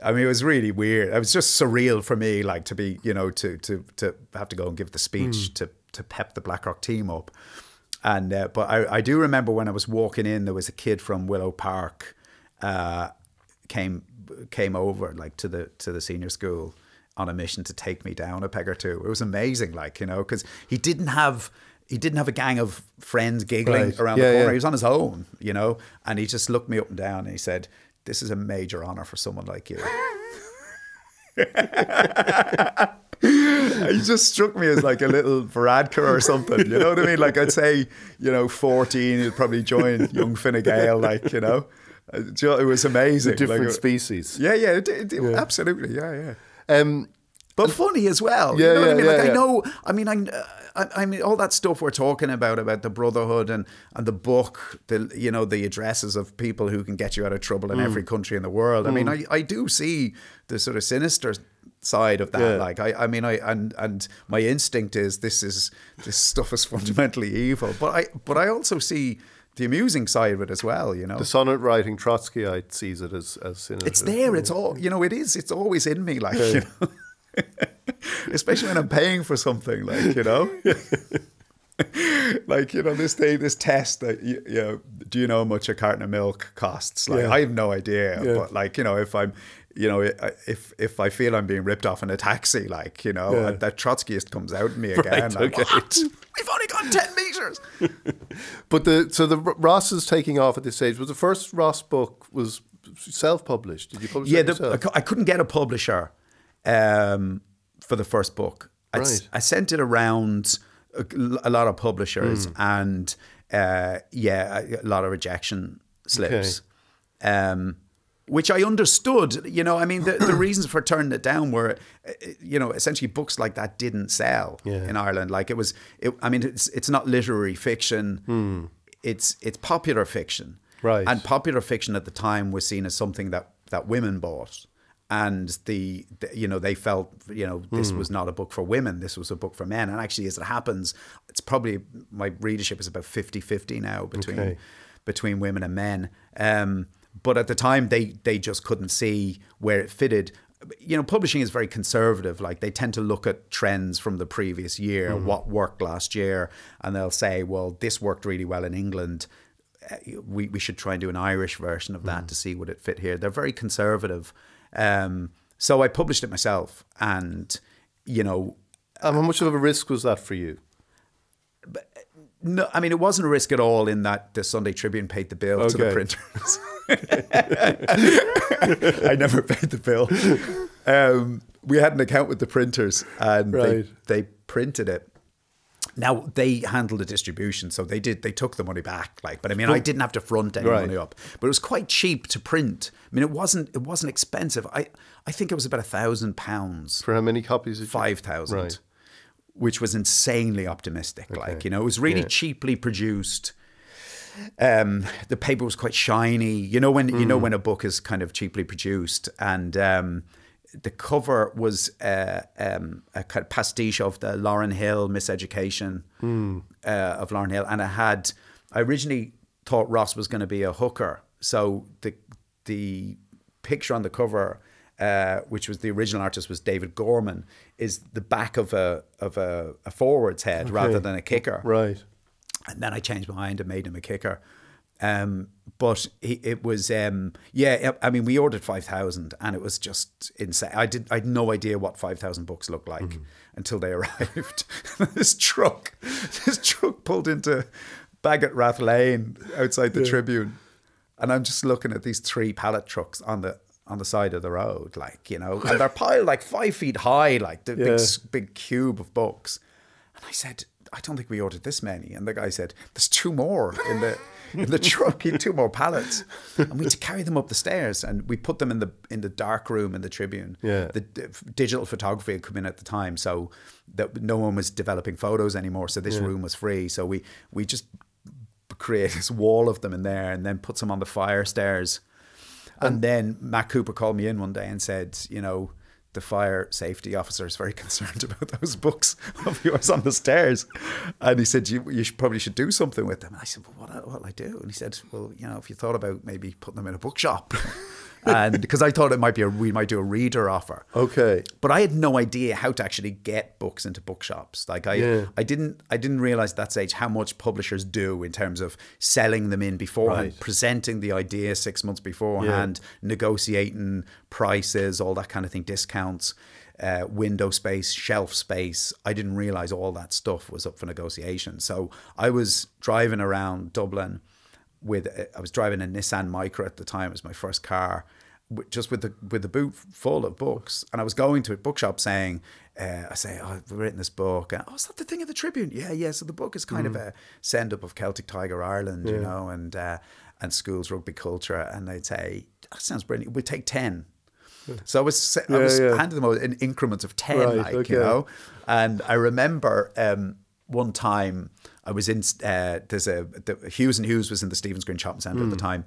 I mean, it was really weird. It was just surreal for me, to be, to have to go and give the speech to pep the Blackrock team up. And but I do remember when I was walking in, there was a kid from Willow Park came came over like to the senior school on a mission to take me down a peg or two. It was amazing, like, you know, because he didn't have a gang of friends giggling around the corner. Yeah. He was on his own, you know, and he just looked me up and down and he said, "This is a major honor for someone like you." He just struck me as like a little Varadkar or something, you know what I mean? Like, I'd say, you know, 14, he'd probably join young Fine Gael, like, you know. It was amazing. The different species. Yeah, absolutely, yeah. But funny as well. You know what I mean? Like, I know, I mean, all that stuff we're talking about the brotherhood and the book, the addresses of people who can get you out of trouble in every country in the world. I mean, I do see the sort of sinister side of that. Yeah. Like, and my instinct is this stuff is fundamentally evil. But I also see the amusing side of it as well, you know. The sonnet writing Trotskyite sees it as sinister. It's there. It's all, you know, it is. It's always in me, like, you know. Especially when I'm paying for something, like, you know. Like, you know, this test that, you know, do you know how much a carton of milk costs? Like, I have no idea. But, like, you know, if I'm, you know, if I feel I'm being ripped off in a taxi, like, you know, that Trotskyist comes out in me again. Right, like, what? We've only gone 10 meters. But the Ross is taking off at this stage. Was the first Ross book was self-published? Did you publish it yourself? I couldn't get a publisher for the first book. I sent it around a lot of publishers and a lot of rejection slips. Okay. Which I understood, you know, I mean, the reasons for turning it down were, you know, essentially books like that didn't sell in Ireland. Like, it's not literary fiction, it's popular fiction. Right. And popular fiction at the time was seen as something that women bought. And you know, they felt, you know, this was not a book for women, this was a book for men. And actually, as it happens, it's probably, my readership is about 50-50 now between women and men. But at the time, they just couldn't see where it fitted. You know, publishing is very conservative. Like, they tend to look at trends from the previous year, what worked last year, and they'll say, well, this worked really well in England. We should try and do an Irish version of that to see would it fit here. They're very conservative. So I published it myself, and, you know. How much of a risk was that for you? No, I mean, it wasn't a risk at all, in that the Sunday Tribune paid the bill to the printers. I never paid the bill. We had an account with the printers, and they printed it. Now, they handled the distribution, so they took the money back. Like, but I mean, I didn't have to front any money up. But it was quite cheap to print. I mean, it wasn't expensive. I think it was about £1,000 for how many copies? 5,000. Right. Which was insanely optimistic. Okay. Like, you know, it was really cheaply produced. The paper was quite shiny. You know when a book is kind of cheaply produced, and the cover was a kind of pastiche of the Lauryn Hill Miseducation of Lauryn Hill, and I originally thought Ross was going to be a hooker, so the picture on the cover, which was the original artist was David Gorman, is the back of a forward's head rather than a kicker. Right. And then I changed my mind and made him a kicker. But it was, I mean, we ordered 5,000 and it was just insane. I had no idea what 5,000 books looked like until they arrived. This truck pulled into Bagot Lane outside the Tribune. And I'm just looking at these 3 pallet trucks on the side of the road, like, you know, and they're piled like 5 feet high, like the big cube of books. And I said, I don't think we ordered this many. And the guy said, there's 2 more in the truck. He had 2 more pallets, and we had to carry them up the stairs, and we put them in the dark room in the Tribune. Yeah. The digital photography had come in at the time, so that no one was developing photos anymore. So this room was free. So we just created this wall of them in there, and then put some on the fire stairs. And then Matt Cooper called me in one day and said, you know, the fire safety officer is very concerned about those books of yours on the stairs. And he said, you probably should do something with them. And I said, well, what'll I do? And he said, well, you know, if you thought about maybe putting them in a bookshop. And because I thought we might do a reader offer. Okay. But I had no idea how to actually get books into bookshops. Like I didn't realize at that stage how much publishers do in terms of selling them in beforehand, presenting the idea 6 months beforehand, negotiating prices, all that kind of thing, discounts, window space, shelf space. I didn't realize all that stuff was up for negotiation. So I was driving around Dublin I was driving a Nissan Micra at the time. It was my first car, just with the boot full of books. And I was going to a bookshop saying, I've written this book. And, is that the thing at the Tribune? Yeah. So the book is kind of a send-up of Celtic Tiger Ireland, you know, and schools rugby culture. And they'd say, that sounds brilliant. We'll take 10. So I was handing them out in increments of 10, you know. And I remember one time I was in, Hughes and Hughes was in the Stephen's Green Shopping Centre at the time.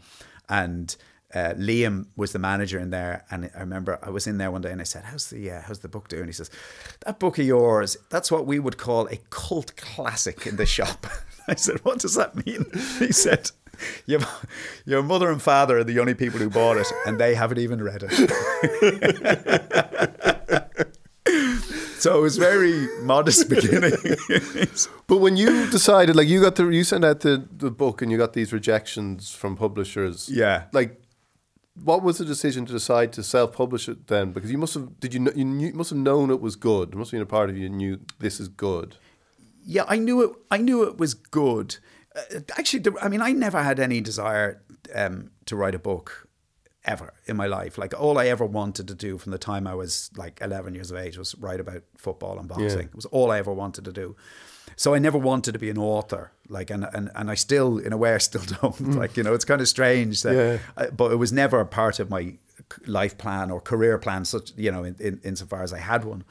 And Liam was the manager in there, and I remember I was in there one day and I said, how's the book doing? He says, that book of yours, that's what we would call a cult classic in the shop. I said, what does that mean? He said, your mother and father are the only people who bought it, and they haven't even read it. So it was very modest beginning. But when you decided, like you sent out the book and you got these rejections from publishers. Yeah. Like, what was the decision to decide to self-publish it then? Because you must have known it was good. There must have been a part of you knew this is good. Yeah, I knew it was good. Actually, I never had any desire to write a book ever in my life. Like, all I ever wanted to do from the time I was like 11 years of age was write about football and boxing. Yeah. It was all I ever wanted to do. So I never wanted to be an author. Like, and I still, in a way, I still don't. Like, you know, it's kind of strange that, but it was never a part of my life plan or career plan, such, you know, insofar as I had one.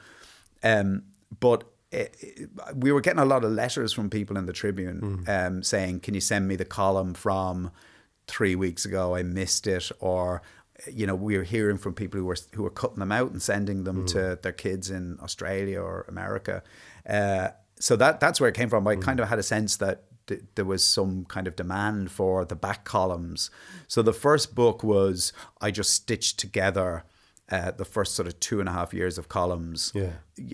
But we were getting a lot of letters from people in the Tribune saying, can you send me the column from 3 weeks ago? I missed it. Or, you know, we were hearing from people who were cutting them out and sending them to their kids in Australia or America. So that's where it came from. I kind of had a sense that there was some kind of demand for the back columns. So the first book was, I just stitched together the first sort of 2.5 years of columns. Yeah.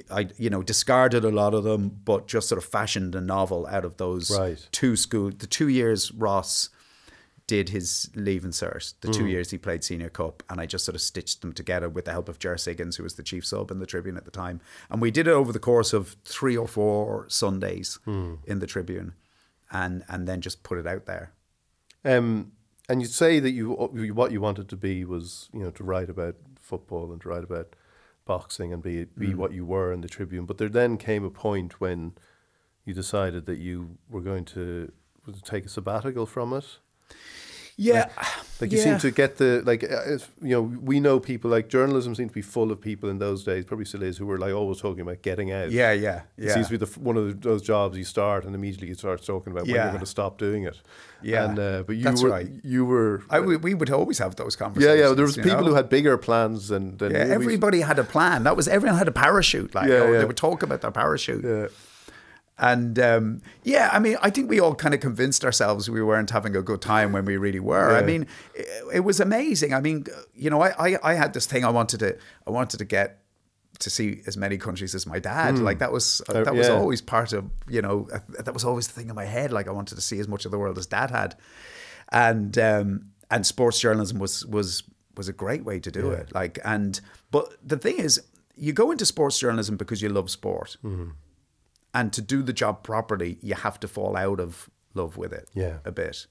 I, discarded a lot of them, but just sort of fashioned a novel out of those the 2 years Ross did his Leaving Cert, the 2 years he played Senior Cup, and I just sort of stitched them together with the help of Ger Siggins, who was the chief sub in the Tribune at the time. And we did it over the course of 3 or 4 Sundays in the Tribune, and then just put it out there. And you'd say that what you wanted to be was, to write about football and to write about boxing and be what you were in the Tribune. But there then came a point when you decided that you were going to take a sabbatical from it. Yeah. Like you seem to get we know people, like journalism seemed to be full of people in those days, probably still is, who were like always talking about getting out. Yeah. It seems to be one of those jobs you start and immediately you start talking about when you're going to stop doing it. Yeah. And, but we would always have those conversations. Yeah. There was people who had bigger plans than everybody had a plan. Everyone had a parachute. They would talk about their parachute. Yeah. And I think we all kind of convinced ourselves we weren't having a good time when we really were. Yeah. I mean, it was amazing. I mean, I had this thing I wanted to get to see as many countries as my dad. Like that was always part of, that was always the thing in my head. Like I wanted to see as much of the world as Dad had, and sports journalism was a great way to do it. But the thing is, you go into sports journalism because you love sport. Mm-hmm. And to do the job properly, you have to fall out of love with it a bit.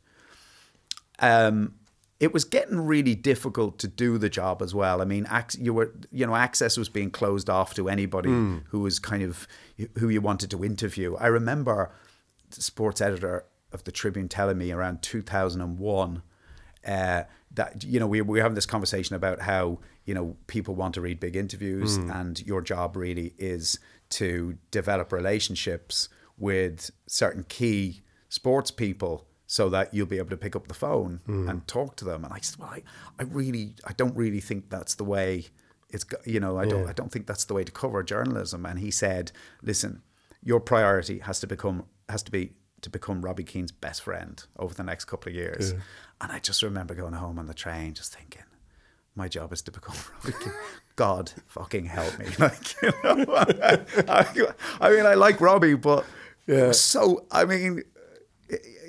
It was getting really difficult to do the job as well. I mean, access was being closed off to anybody who was who you wanted to interview. I remember the sports editor of the Tribune telling me around 2001 that we were having this conversation about how people want to read big interviews, and your job really is to develop relationships with certain key sports people so that you'll be able to pick up the phone and talk to them. And I said, well, I don't really think that's the way it's, I don't think that's the way to cover journalism. And he said, listen, your priority has to be to become Robbie Keane's best friend over the next couple of years. Yeah. And I just remember going home on the train just thinking, my job is to become Rugby. God fucking help me. Like, you know, I mean, I like Robbie, but it was so, I mean,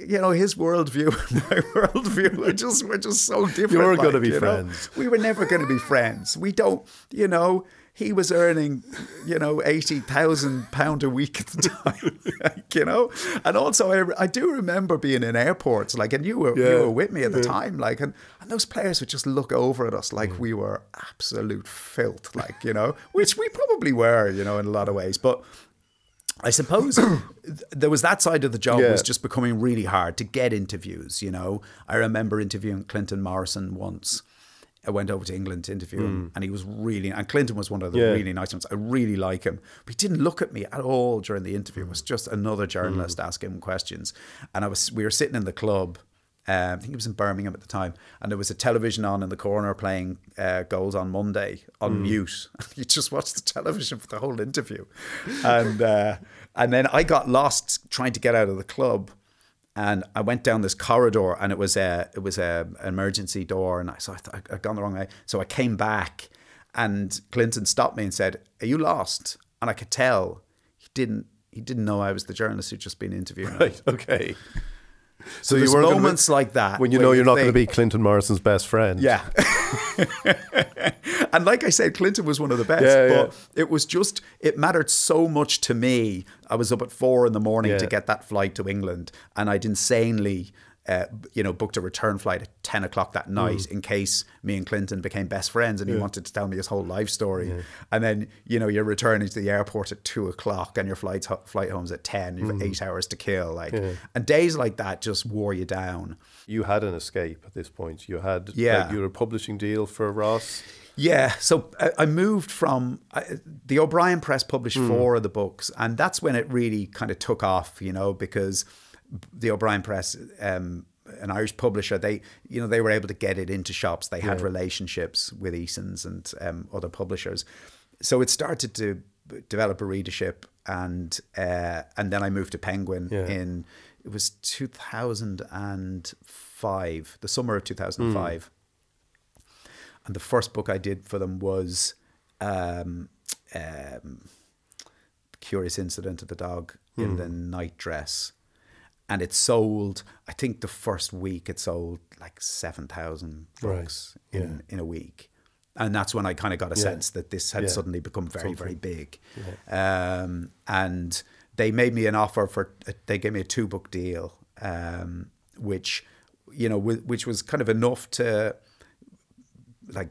you know, his worldview and my worldview we're just so different. You were like, going to be you know? friends. We were never going to be friends. We don't, you know, he was earning, you know, £80,000 a week at the time, like, you know. And also, I do remember being in airports, like, and you were with me at the time, like, and those players would just look over at us like we were absolute filth, like, you know, which we probably were, you know, in a lot of ways. But I suppose there was that side of the job was just becoming really hard to get interviews, you know. I remember interviewing Clinton Morrison once. I went over to England to interview him, and he was really, and Clinton was one of the really nice ones. I really like him. But he didn't look at me at all during the interview. It was just another journalist asking him questions. And we were sitting in the club. I think it was in Birmingham at the time, and there was a television on in the corner playing Goals on Monday on mute. You just watched the television for the whole interview, and then I got lost trying to get out of the club, and I went down this corridor, and it was a emergency door, and I'd gone the wrong way, so I came back, and Clinton stopped me and said, "Are you lost?" And I could tell he didn't know I was the journalist who'd just been interviewing. Right. Okay. So you were moments like that when you know you're not going to be Clinton Morrison's best friend. Yeah. And like I said, Clinton was one of the best, but it was just, it mattered so much to me. I was up at 4 a.m. to get that flight to England, and I'd insanely, you know, booked a return flight at 10 o'clock that night in case me and Clinton became best friends, and he wanted to tell me his whole life story. And then, you know, you're returning to the airport at 2 o'clock and your flight home's at 10. You've 8 hours to kill. Like, and days like that just wore you down. You had an escape at this point. You had, like, you were a publishing deal for Ross. Yeah, so I moved from the O'Brien Press published 4 of the books, and that's when it really kind of took off, you know, because the O'Brien Press, an Irish publisher, they were able to get it into shops. They had relationships with Eason's and other publishers, so it started to develop a readership, and then I moved to Penguin in, it was 2005, the summer of 2005. And the first book I did for them was Curious Incident of the Dog in the Night Dress. And it sold, I think the first week it sold like 7,000 books in a week. And that's when I kind of got a sense that this had suddenly become very, very big. And they made me an offer they gave me a 2-book deal, which, you know, which was kind of enough to, like,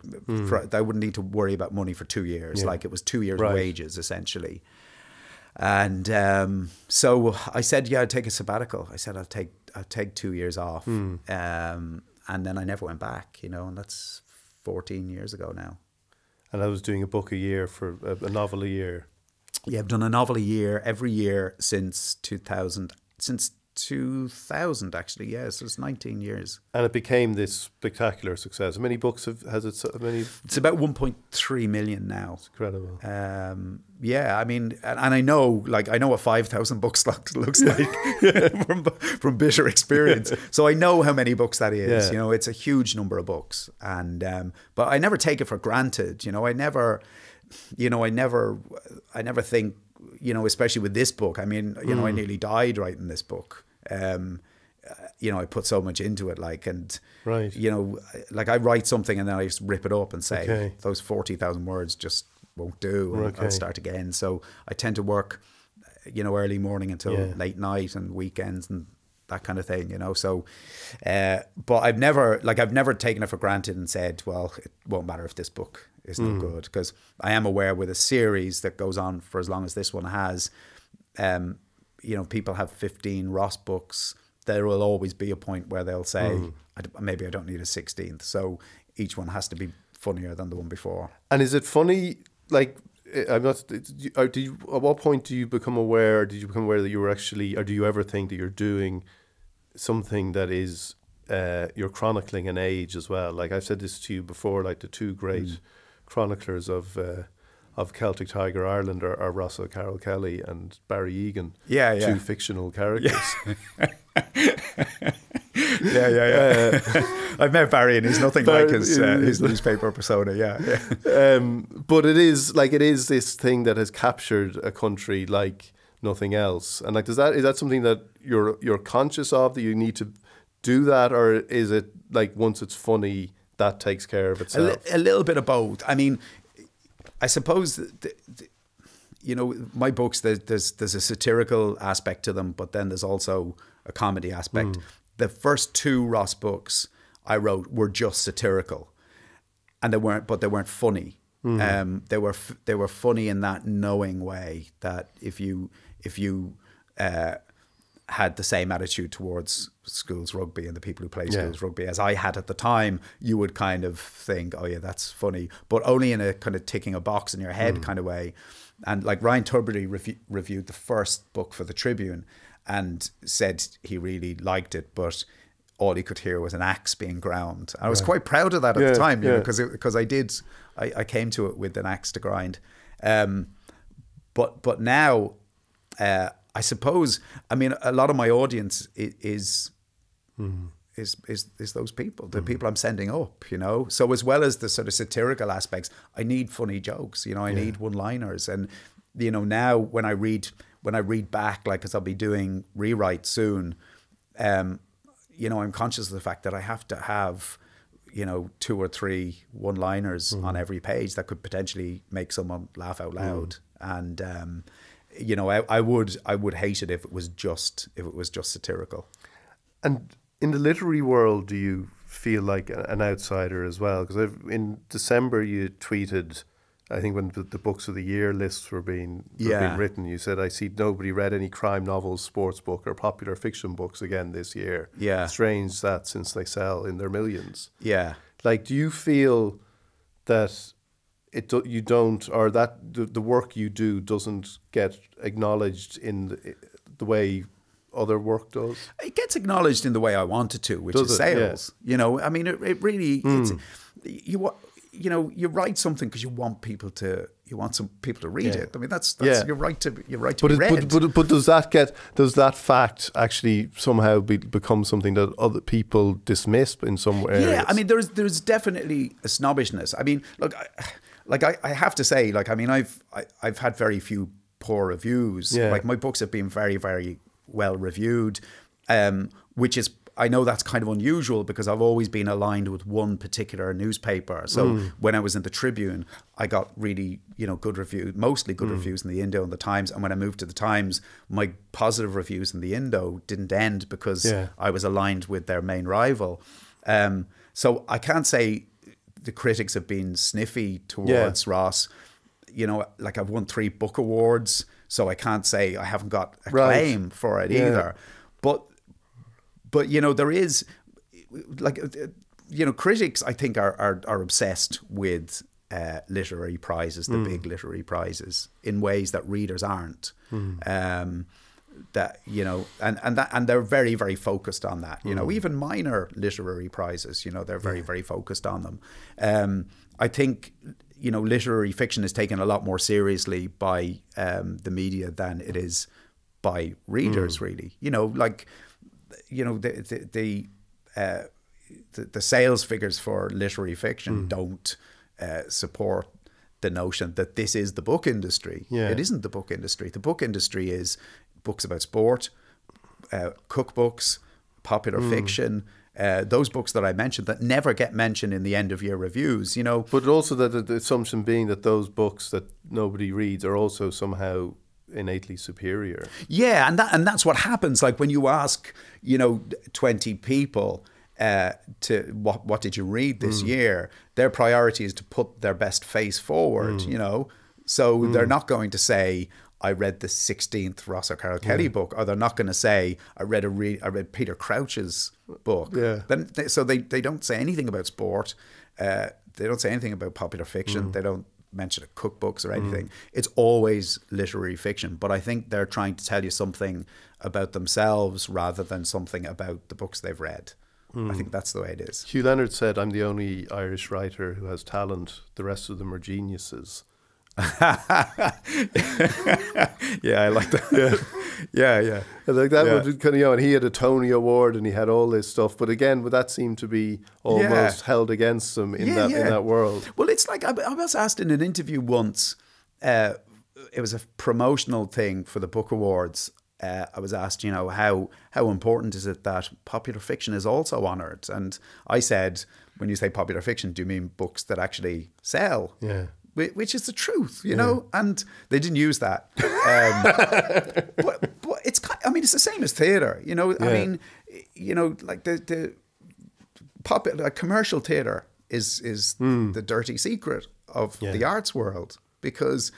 I wouldn't need to worry about money for 2 years. Like, it was 2 years' wages essentially. And so I said, I'd take a sabbatical. I said, I'll take 2 years off. And then I never went back, you know, and that's 14 years ago now. And I was doing a book a year for a novel a year. Yeah, I've done a novel a year every year since 2000. Since 2000, actually, yes, so it's 19 years. And it became this spectacular success. How many books has it? It's about 1.3 million now. It's incredible. Yeah, I mean, and I know, like, I know what 5,000 books looks like from bitter experience. So I know how many books that is. You know, it's a huge number of books, and but I never take it for granted. You know, I never think, you know, especially with this book. I mean, you know, I nearly died writing this book. You know, I put so much into it, like, and you know, like, I write something and then I just rip it up and say those 40,000 words just won't do, and I'll start again. So I tend to work, you know, early morning until late night and weekends and that kind of thing, you know. So, but I've never taken it for granted and said, well, it won't matter if this book is no good, because I am aware with a series that goes on for as long as this one has, you know, people have 15 Ross books. There will always be a point where they'll say, maybe I don't need a 16th. So each one has to be funnier than the one before. And is it funny? Like, I'm not. At what point do you become aware? Did you become aware that you were actually, or do you ever think that you're doing something that is, you're chronicling an age as well? Like, I've said this to you before. Like, the two great chroniclers of Celtic Tiger Ireland are Russell Carroll Kelly and Barry Egan. Yeah. Two fictional characters. Yeah. I've met Barry, and he's nothing like his newspaper persona. Yeah. But it is this thing that has captured a country like nothing else. And like, is that something that you're conscious of, that you need to do that, or is it like once it's funny that takes care of itself? A little bit of both. I mean, I suppose my books, there's a satirical aspect to them, but then there's also a comedy aspect. The first 2 Ross books I wrote were just satirical, and they weren't funny. They were funny in that knowing way that if you had the same attitude towards schools rugby and the people who play schools rugby as I had at the time, you would kind of think, oh yeah, that's funny, but only in a kind of ticking a box in your head kind of way. And like Ryan Tubridy reviewed the first book for the Tribune and said he really liked it, but all he could hear was an axe being ground. I was quite proud of that at the time, because I came to it with an axe to grind. But now, I suppose, I mean, a lot of my audience is those people, the people I'm sending up, So as well as the sort of satirical aspects, I need funny jokes, I need one-liners. And, now when I read back, like, because I'll be doing rewrite soon, I'm conscious of the fact that I have to have, 2 or 3 one-liners on every page that could potentially make someone laugh out loud. And, I would hate it if it was just satirical. And in the literary world, do you feel like an outsider as well? Because in December you tweeted, I think when the books of the year lists were being written, you said, "I see nobody read any crime novels, sports book, or popular fiction books again this year." Yeah, strange that, since they sell in their millions. Yeah, like, do you feel that you don't, or that the work you do doesn't get acknowledged in the way other work does? It gets acknowledged in the way I want it to, which is sales. Yeah. I mean, it really, it's, you write something because you want some people to read it. I mean, that's your right to be read. But does that fact actually somehow become something that other people dismiss in some areas? Yeah, I mean, there's definitely a snobbishness. I mean, look, I have to say, like, I mean, I've had very few poor reviews. Yeah. Like, my books have been very, very well reviewed, which is, I know that's kind of unusual because I've always been aligned with one particular newspaper. So when I was in the Tribune, I got really, good reviews, mostly good reviews in the Indo and the Times. And when I moved to the Times, my positive reviews in the Indo didn't end because I was aligned with their main rival. So I can't say the critics have been sniffy towards Ross. Like, I've won 3 book awards, so I can't say I haven't got acclaim for it either. But there is, like, critics, I think, are obsessed with literary prizes, the big literary prizes, in ways that readers aren't. That and they're very, very focused on that. Even minor literary prizes, they're very, very focused on them. I think literary fiction is taken a lot more seriously by the media than it is by readers. Really, the sales figures for literary fiction don't support the notion that this is the book industry. It isn't the book industry. The book industry is books about sport, cookbooks, popular fiction, those books that I mentioned that never get mentioned in the end of year reviews, But also that the assumption being that those books that nobody reads are also somehow innately superior. Yeah, and that's what happens. Like, when you ask, 20 people to what did you read this year, their priority is to put their best face forward, So they're not going to say, I read the 16th Ross O'Carroll Kelly book, or they're not going to say, I read Peter Crouch's book. Yeah. So they don't say anything about sport. They don't say anything about popular fiction. They don't mention cookbooks or anything. It's always literary fiction. But I think they're trying to tell you something about themselves rather than something about the books they've read. I think that's the way it is. Hugh Leonard said, "I'm the only Irish writer who has talent. The rest of them are geniuses." Yeah, I like that. Yeah. And like that would kind of, and he had a Tony Award and he had all this stuff. But again, would that seem to be almost held against him in that world? Well, it's like I was asked in an interview once. It was a promotional thing for the Book Awards. I was asked, how important is it that popular fiction is also honoured? And I said, when you say popular fiction, do you mean books that actually sell? Yeah. Which is the truth, you know? And they didn't use that. But it's it's the same as theatre, I mean, like the popular commercial theatre is the dirty secret of the arts world, because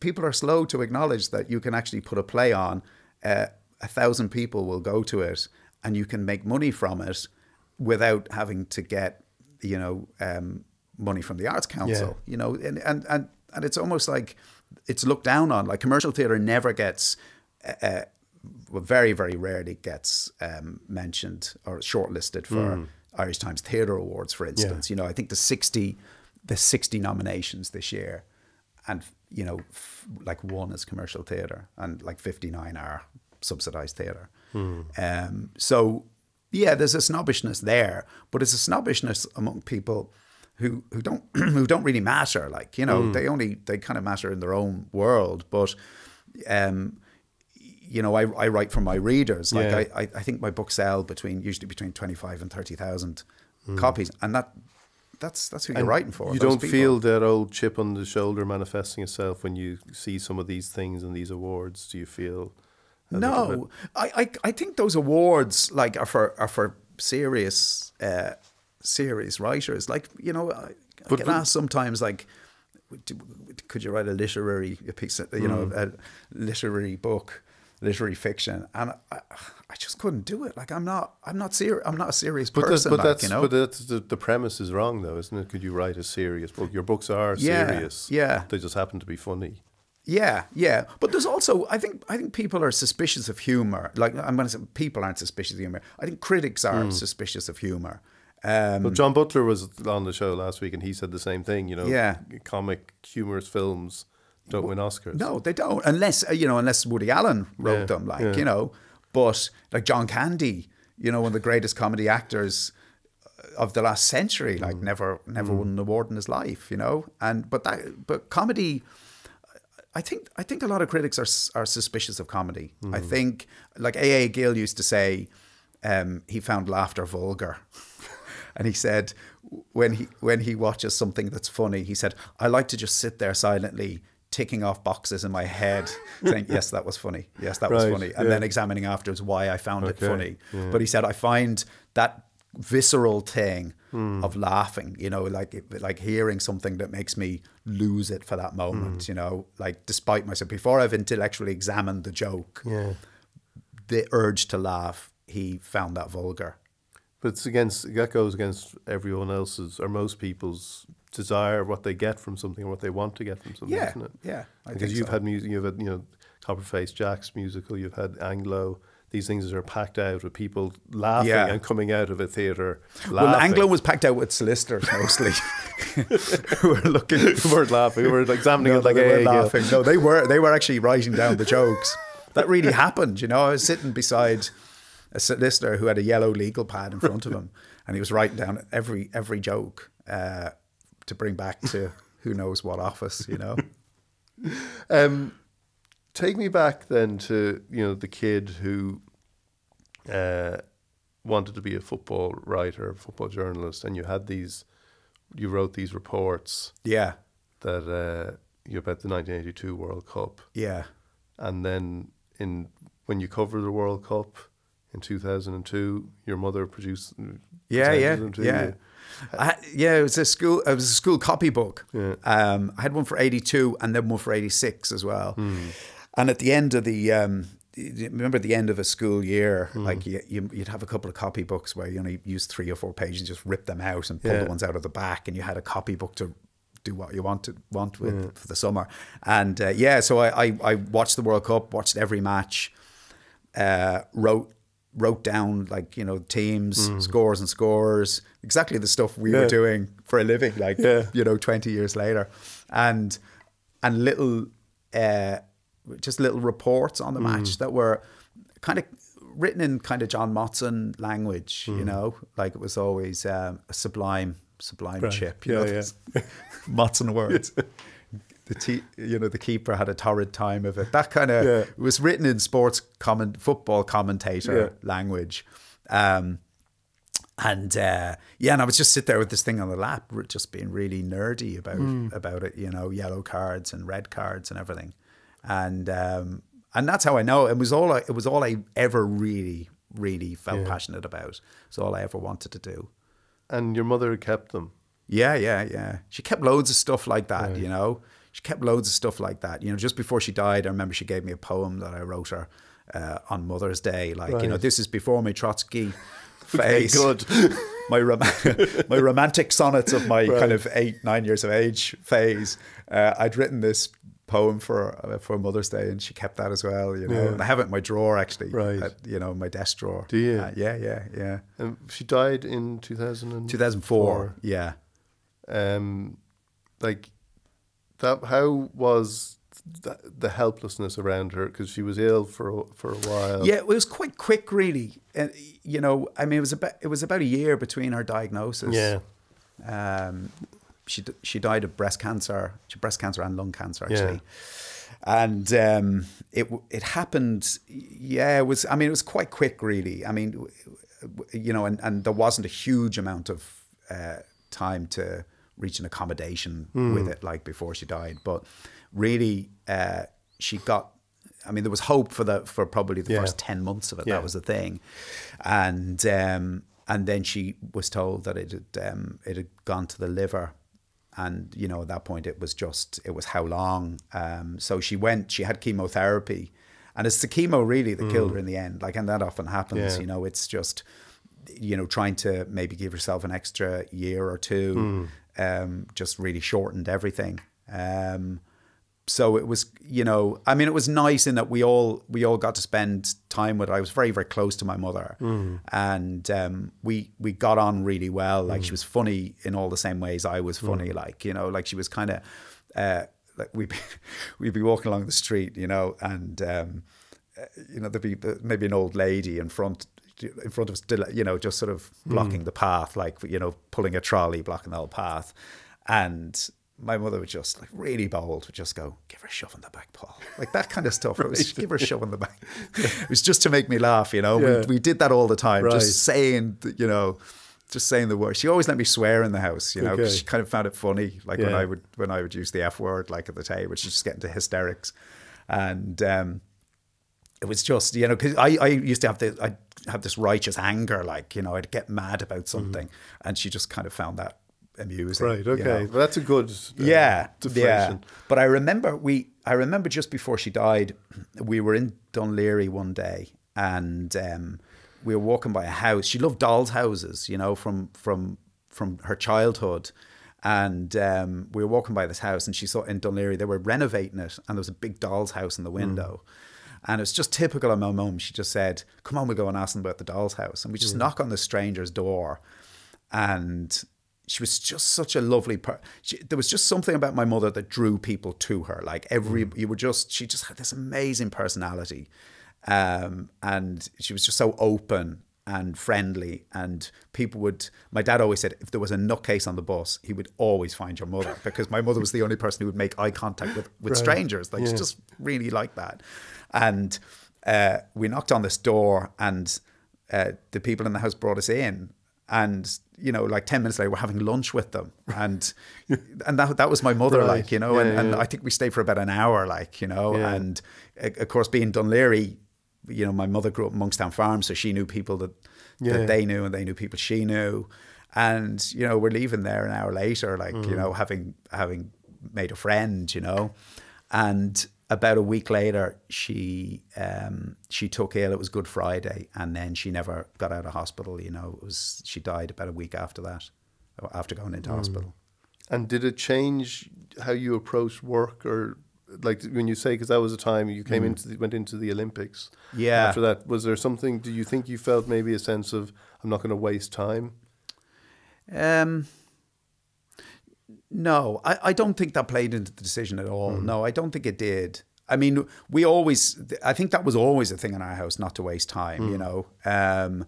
people are slow to acknowledge that you can actually put a play on, 1,000 people will go to it, and you can make money from it without having to get, money from the Arts Council. And it's almost like it's looked down on. Like commercial theatre never gets, very, very rarely gets mentioned or shortlisted for Irish Times Theatre Awards, for instance. I think the 60 nominations this year, and like one is commercial theatre, and like 59 are subsidised theatre. So yeah, there's a snobbishness there, but it's a snobbishness among people who don't really matter. Like they kind of matter in their own world. But I write for my readers. Like I think my books sell usually between 25 and 30,000 copies, and that's who you're writing for. You don't feel that old chip on the shoulder manifesting itself when you see some of these things and these awards? Do you feel? No, I think those awards are for serious writers. Like I get asked sometimes, like, could you write a literary piece, a literary book, literary fiction, and I just couldn't do it. Like I'm not a serious person. But that's the premise is wrong, though, isn't it? Could you write a serious book? Your books are serious. Yeah, they just happen to be funny. Yeah. But there's also, I think people are suspicious of humour. Like, I'm going to say people aren't suspicious of humour. I think critics are suspicious of humour. Well, John Butler was on the show last week and he said the same thing, comic, humorous films don't win Oscars. No, they don't. Unless Woody Allen wrote them, But like John Candy, one of the greatest comedy actors of the last century, never won an award in his life, But comedy, I think a lot of critics are suspicious of comedy. I think, like A.A. Gill used to say, he found laughter vulgar. And he said, when he watches something that's funny, he said, I like to just sit there silently ticking off boxes in my head, saying, yes, that was funny. Yes, that was funny. And then examining afterwards why I found it funny. Yeah. But he said, I find that visceral thing of laughing, like hearing something that makes me lose it for that moment, like despite myself, before I've intellectually examined the joke, the urge to laugh, he found that vulgar. But that goes against everyone else's or most people's desire, what they get from something or what they want to get from something, isn't it? Yeah, because you've had music, you've had Copperface Jack's musical, you've had Anglo. These things are packed out with people laughing and coming out of a theatre laughing. Well, Anglo was packed out with solicitors mostly, who weren't laughing, who were examining it like they were laughing. No, they were actually writing down the jokes. That really happened. I was sitting beside a solicitor who had a yellow legal pad in front of him, and he was writing down every joke to bring back to who knows what office. Take me back then to the kid who wanted to be a football writer, a football journalist, and you wrote these reports. Yeah. That about the 1982 World Cup. Yeah. And then when you covered the World Cup in 2002, your mother produced. Yeah. It was a school copybook. Yeah. I had one for 82 and then one for 86 as well. And at the end of remember at the end of a school year, like you'd have a couple of copybooks where you only use 3 or 4 pages, just rip them out and pull the ones out of the back, and you had a copybook to do what you want with for the summer. And so I watched the World Cup, watched every match, wrote down teams, scores and scores, exactly the stuff we were doing for a living, 20 years later, and little just little reports on the match that were kind of written in kind of John Motson language, you know, like it was always a sublime chip. You know, Motson words. The keeper had a torrid time of it. That kind of it was written in football commentator language. And I would just sit there with this thing on the lap, just being really nerdy about it, you know, yellow cards and red cards and everything. And that's how I know it was all I ever really, really felt passionate about. It's all I ever wanted to do. And your mother kept them? Yeah. She kept loads of stuff like that, you know. She kept loads of stuff like that. You know, just before she died, I remember she gave me a poem that I wrote her on Mother's Day. Like, you know, this is before my Trotsky phase. Okay, good. my romantic sonnets of my kind of 8-9 years of age phase. I'd written this poem for Mother's Day, and she kept that as well, you know. And I have it in my drawer, actually, you know, my desk drawer. Do you? Yeah. And she died in 2004. Yeah. Like that. How was the helplessness around her, because she was ill for a while? Yeah, it was quite quick, really. And you know, I mean, it was about a year between her diagnosis. Yeah. She died of breast cancer. She had breast cancer and lung cancer, actually. Yeah. And it happened. Yeah, it was. I mean, it was quite quick, really. I mean, you know, and there wasn't a huge amount of time to reach an accommodation with it, like before she died. But really, she got. I mean, there was hope for probably the first 10 months of it. That was the thing, and then she was told that it had gone to the liver. And, you know, at that point, it was how long. So she had chemotherapy, and it's the chemo really that killed her in the end. Like, and that often happens, you know, it's just, you know, trying to maybe give yourself an extra year or two, just really shortened everything. So it was, you know, I mean, it was nice in that we all got to spend time with her. I was very, very close to my mother, and we got on really well. Like, she was funny in all the same ways I was funny. Like, you know, like she was kind of like we'd be walking along the street, you know, and you know, there'd be maybe an old lady in front of us, you know, just sort of blocking the path, like, you know, pulling a trolley, blocking the whole path, and my mother would just, like, really bold, would just go, "Give her a shove in the back, Paul." Like that kind of stuff. It was, "Give her a shove in the back." It was just to make me laugh, you know. We did that all the time, just saying, you know, just saying the word. She always let me swear in the house, you know, because she kind of found it funny. Like when I would use the F word, like at the table, she'd just get into hysterics. And it was just, you know, because I used to have this righteous anger, like, you know, I'd get mad about something, and she just kind of found that amusing. Right. Okay. You know? Well, that's a good deflation. Yeah. But I remember just before she died, we were in Dunleary one day, and we were walking by a house. She loved dolls' houses, you know, from her childhood. And we were walking by this house, and she saw in Dunleary they were renovating it, and there was a big doll's house in the window. And it's just typical of my mum. She just said, "Come on, we'll go and ask them about the doll's house." And we just knock on the stranger's door, and she was just such a lovely person. There was just something about my mother that drew people to her. Like she just had this amazing personality. And she was just so open and friendly, and my dad always said, if there was a nutcase on the bus, he would always find your mother, because my mother was the only person who would make eye contact with strangers. Like, she just really liked that. And we knocked on this door, and the people in the house brought us in. And, you know, like 10 minutes later, we're having lunch with them. And that was my mother, like, you know, and I think we stayed for about an hour, like, you know, and of course, being Dunleary, you know, my mother grew up in Monkstown Farm, so she knew people that they knew, and they knew people she knew. And, you know, we're leaving there an hour later, like, you know, having made a friend, you know. And about a week later, she took ill. It was Good Friday, and then she never got out of hospital. You know, she died about a week after that, after going into hospital. And did it change how you approached work, or like when you say, because that was a time you came went into the Olympics? Yeah. After that, was there something? Do you think you felt maybe a sense of, I'm not going to waste time? No, I don't think that played into the decision at all. No, I don't think it did. I mean, I think that was always a thing in our house, not to waste time, you know, and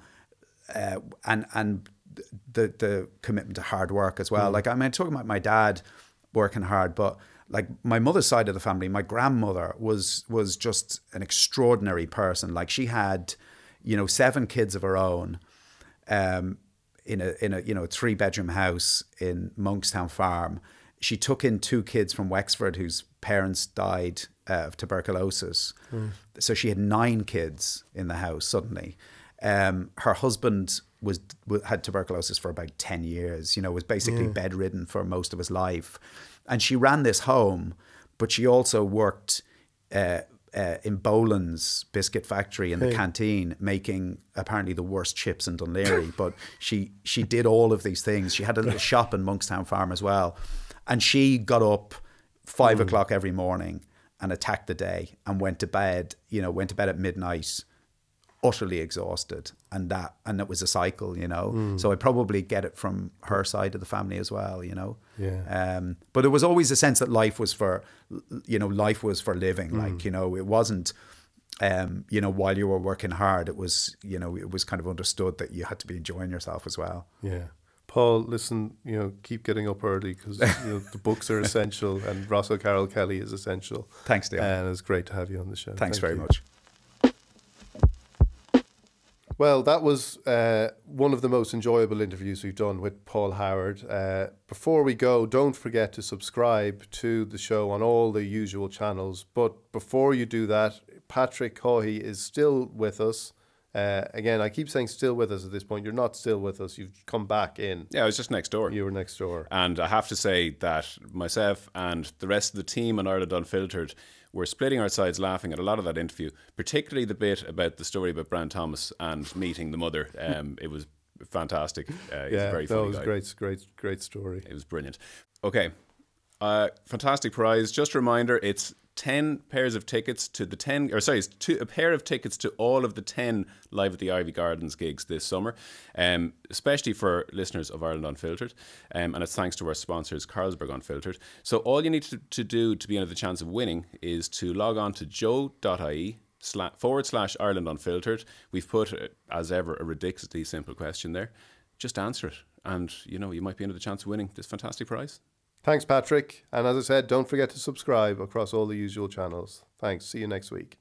the commitment to hard work as well. Like, I mean, talking about my dad working hard, but like my mother's side of the family, my grandmother was just an extraordinary person. Like, she had, you know, 7 kids of her own, in a you know, 3-bedroom house in Monkstown Farm. She took in 2 kids from Wexford whose parents died of tuberculosis. So she had 9 kids in the house suddenly. Her husband had tuberculosis for about 10 years, you know, was basically bedridden for most of his life. And she ran this home, but she also worked in Boland's biscuit factory in the canteen, making apparently the worst chips in Dunleary. But she did all of these things. She had a little shop in Monkstown Farm as well. And she got up 5 o'clock every morning and attacked the day and went to bed at midnight, utterly exhausted. And it was a cycle, you know. So I probably get it from her side of the family as well, you know. But it was always a sense that life was for living. Like, you know, it wasn't, you know, while you were working hard, it was, you know, it was kind of understood that you had to be enjoying yourself as well. Yeah. Paul, listen, you know, keep getting up early because, you know, the books are essential and Russell Carroll Kelly is essential. Thanks, Dion. And it's great to have you on the show. Thanks very much. Well, that was one of the most enjoyable interviews we've done with Paul Howard. Before we go, don't forget to subscribe to the show on all the usual channels. But before you do that, Patrick Haughey is still with us. Again, I keep saying still with us at this point. You're not still with us. You've come back in. Yeah, I was just next door. You were next door. And I have to say that myself and the rest of the team on Ireland Unfiltered were splitting our sides laughing at a lot of that interview, particularly the bit about the story about Brian Thomas and meeting the mother. It was fantastic. He's a very funny guy. It was great story. It was brilliant. Okay, fantastic prize. Just a reminder, it's 10 pairs of tickets to the 10, or sorry, it's a pair of tickets to all of the 10 Live at the Ivy Gardens gigs this summer, especially for listeners of Ireland Unfiltered. And it's thanks to our sponsors, Carlsberg Unfiltered. So all you need to do to be in the chance of winning is to log on to JOE.ie /Ireland Unfiltered. We've put, as ever, a ridiculously simple question there. Just answer it, and you know, you might be into the chance of winning this fantastic prize. Thanks, Patrick. And as I said, don't forget to subscribe across all the usual channels. Thanks. See you next week.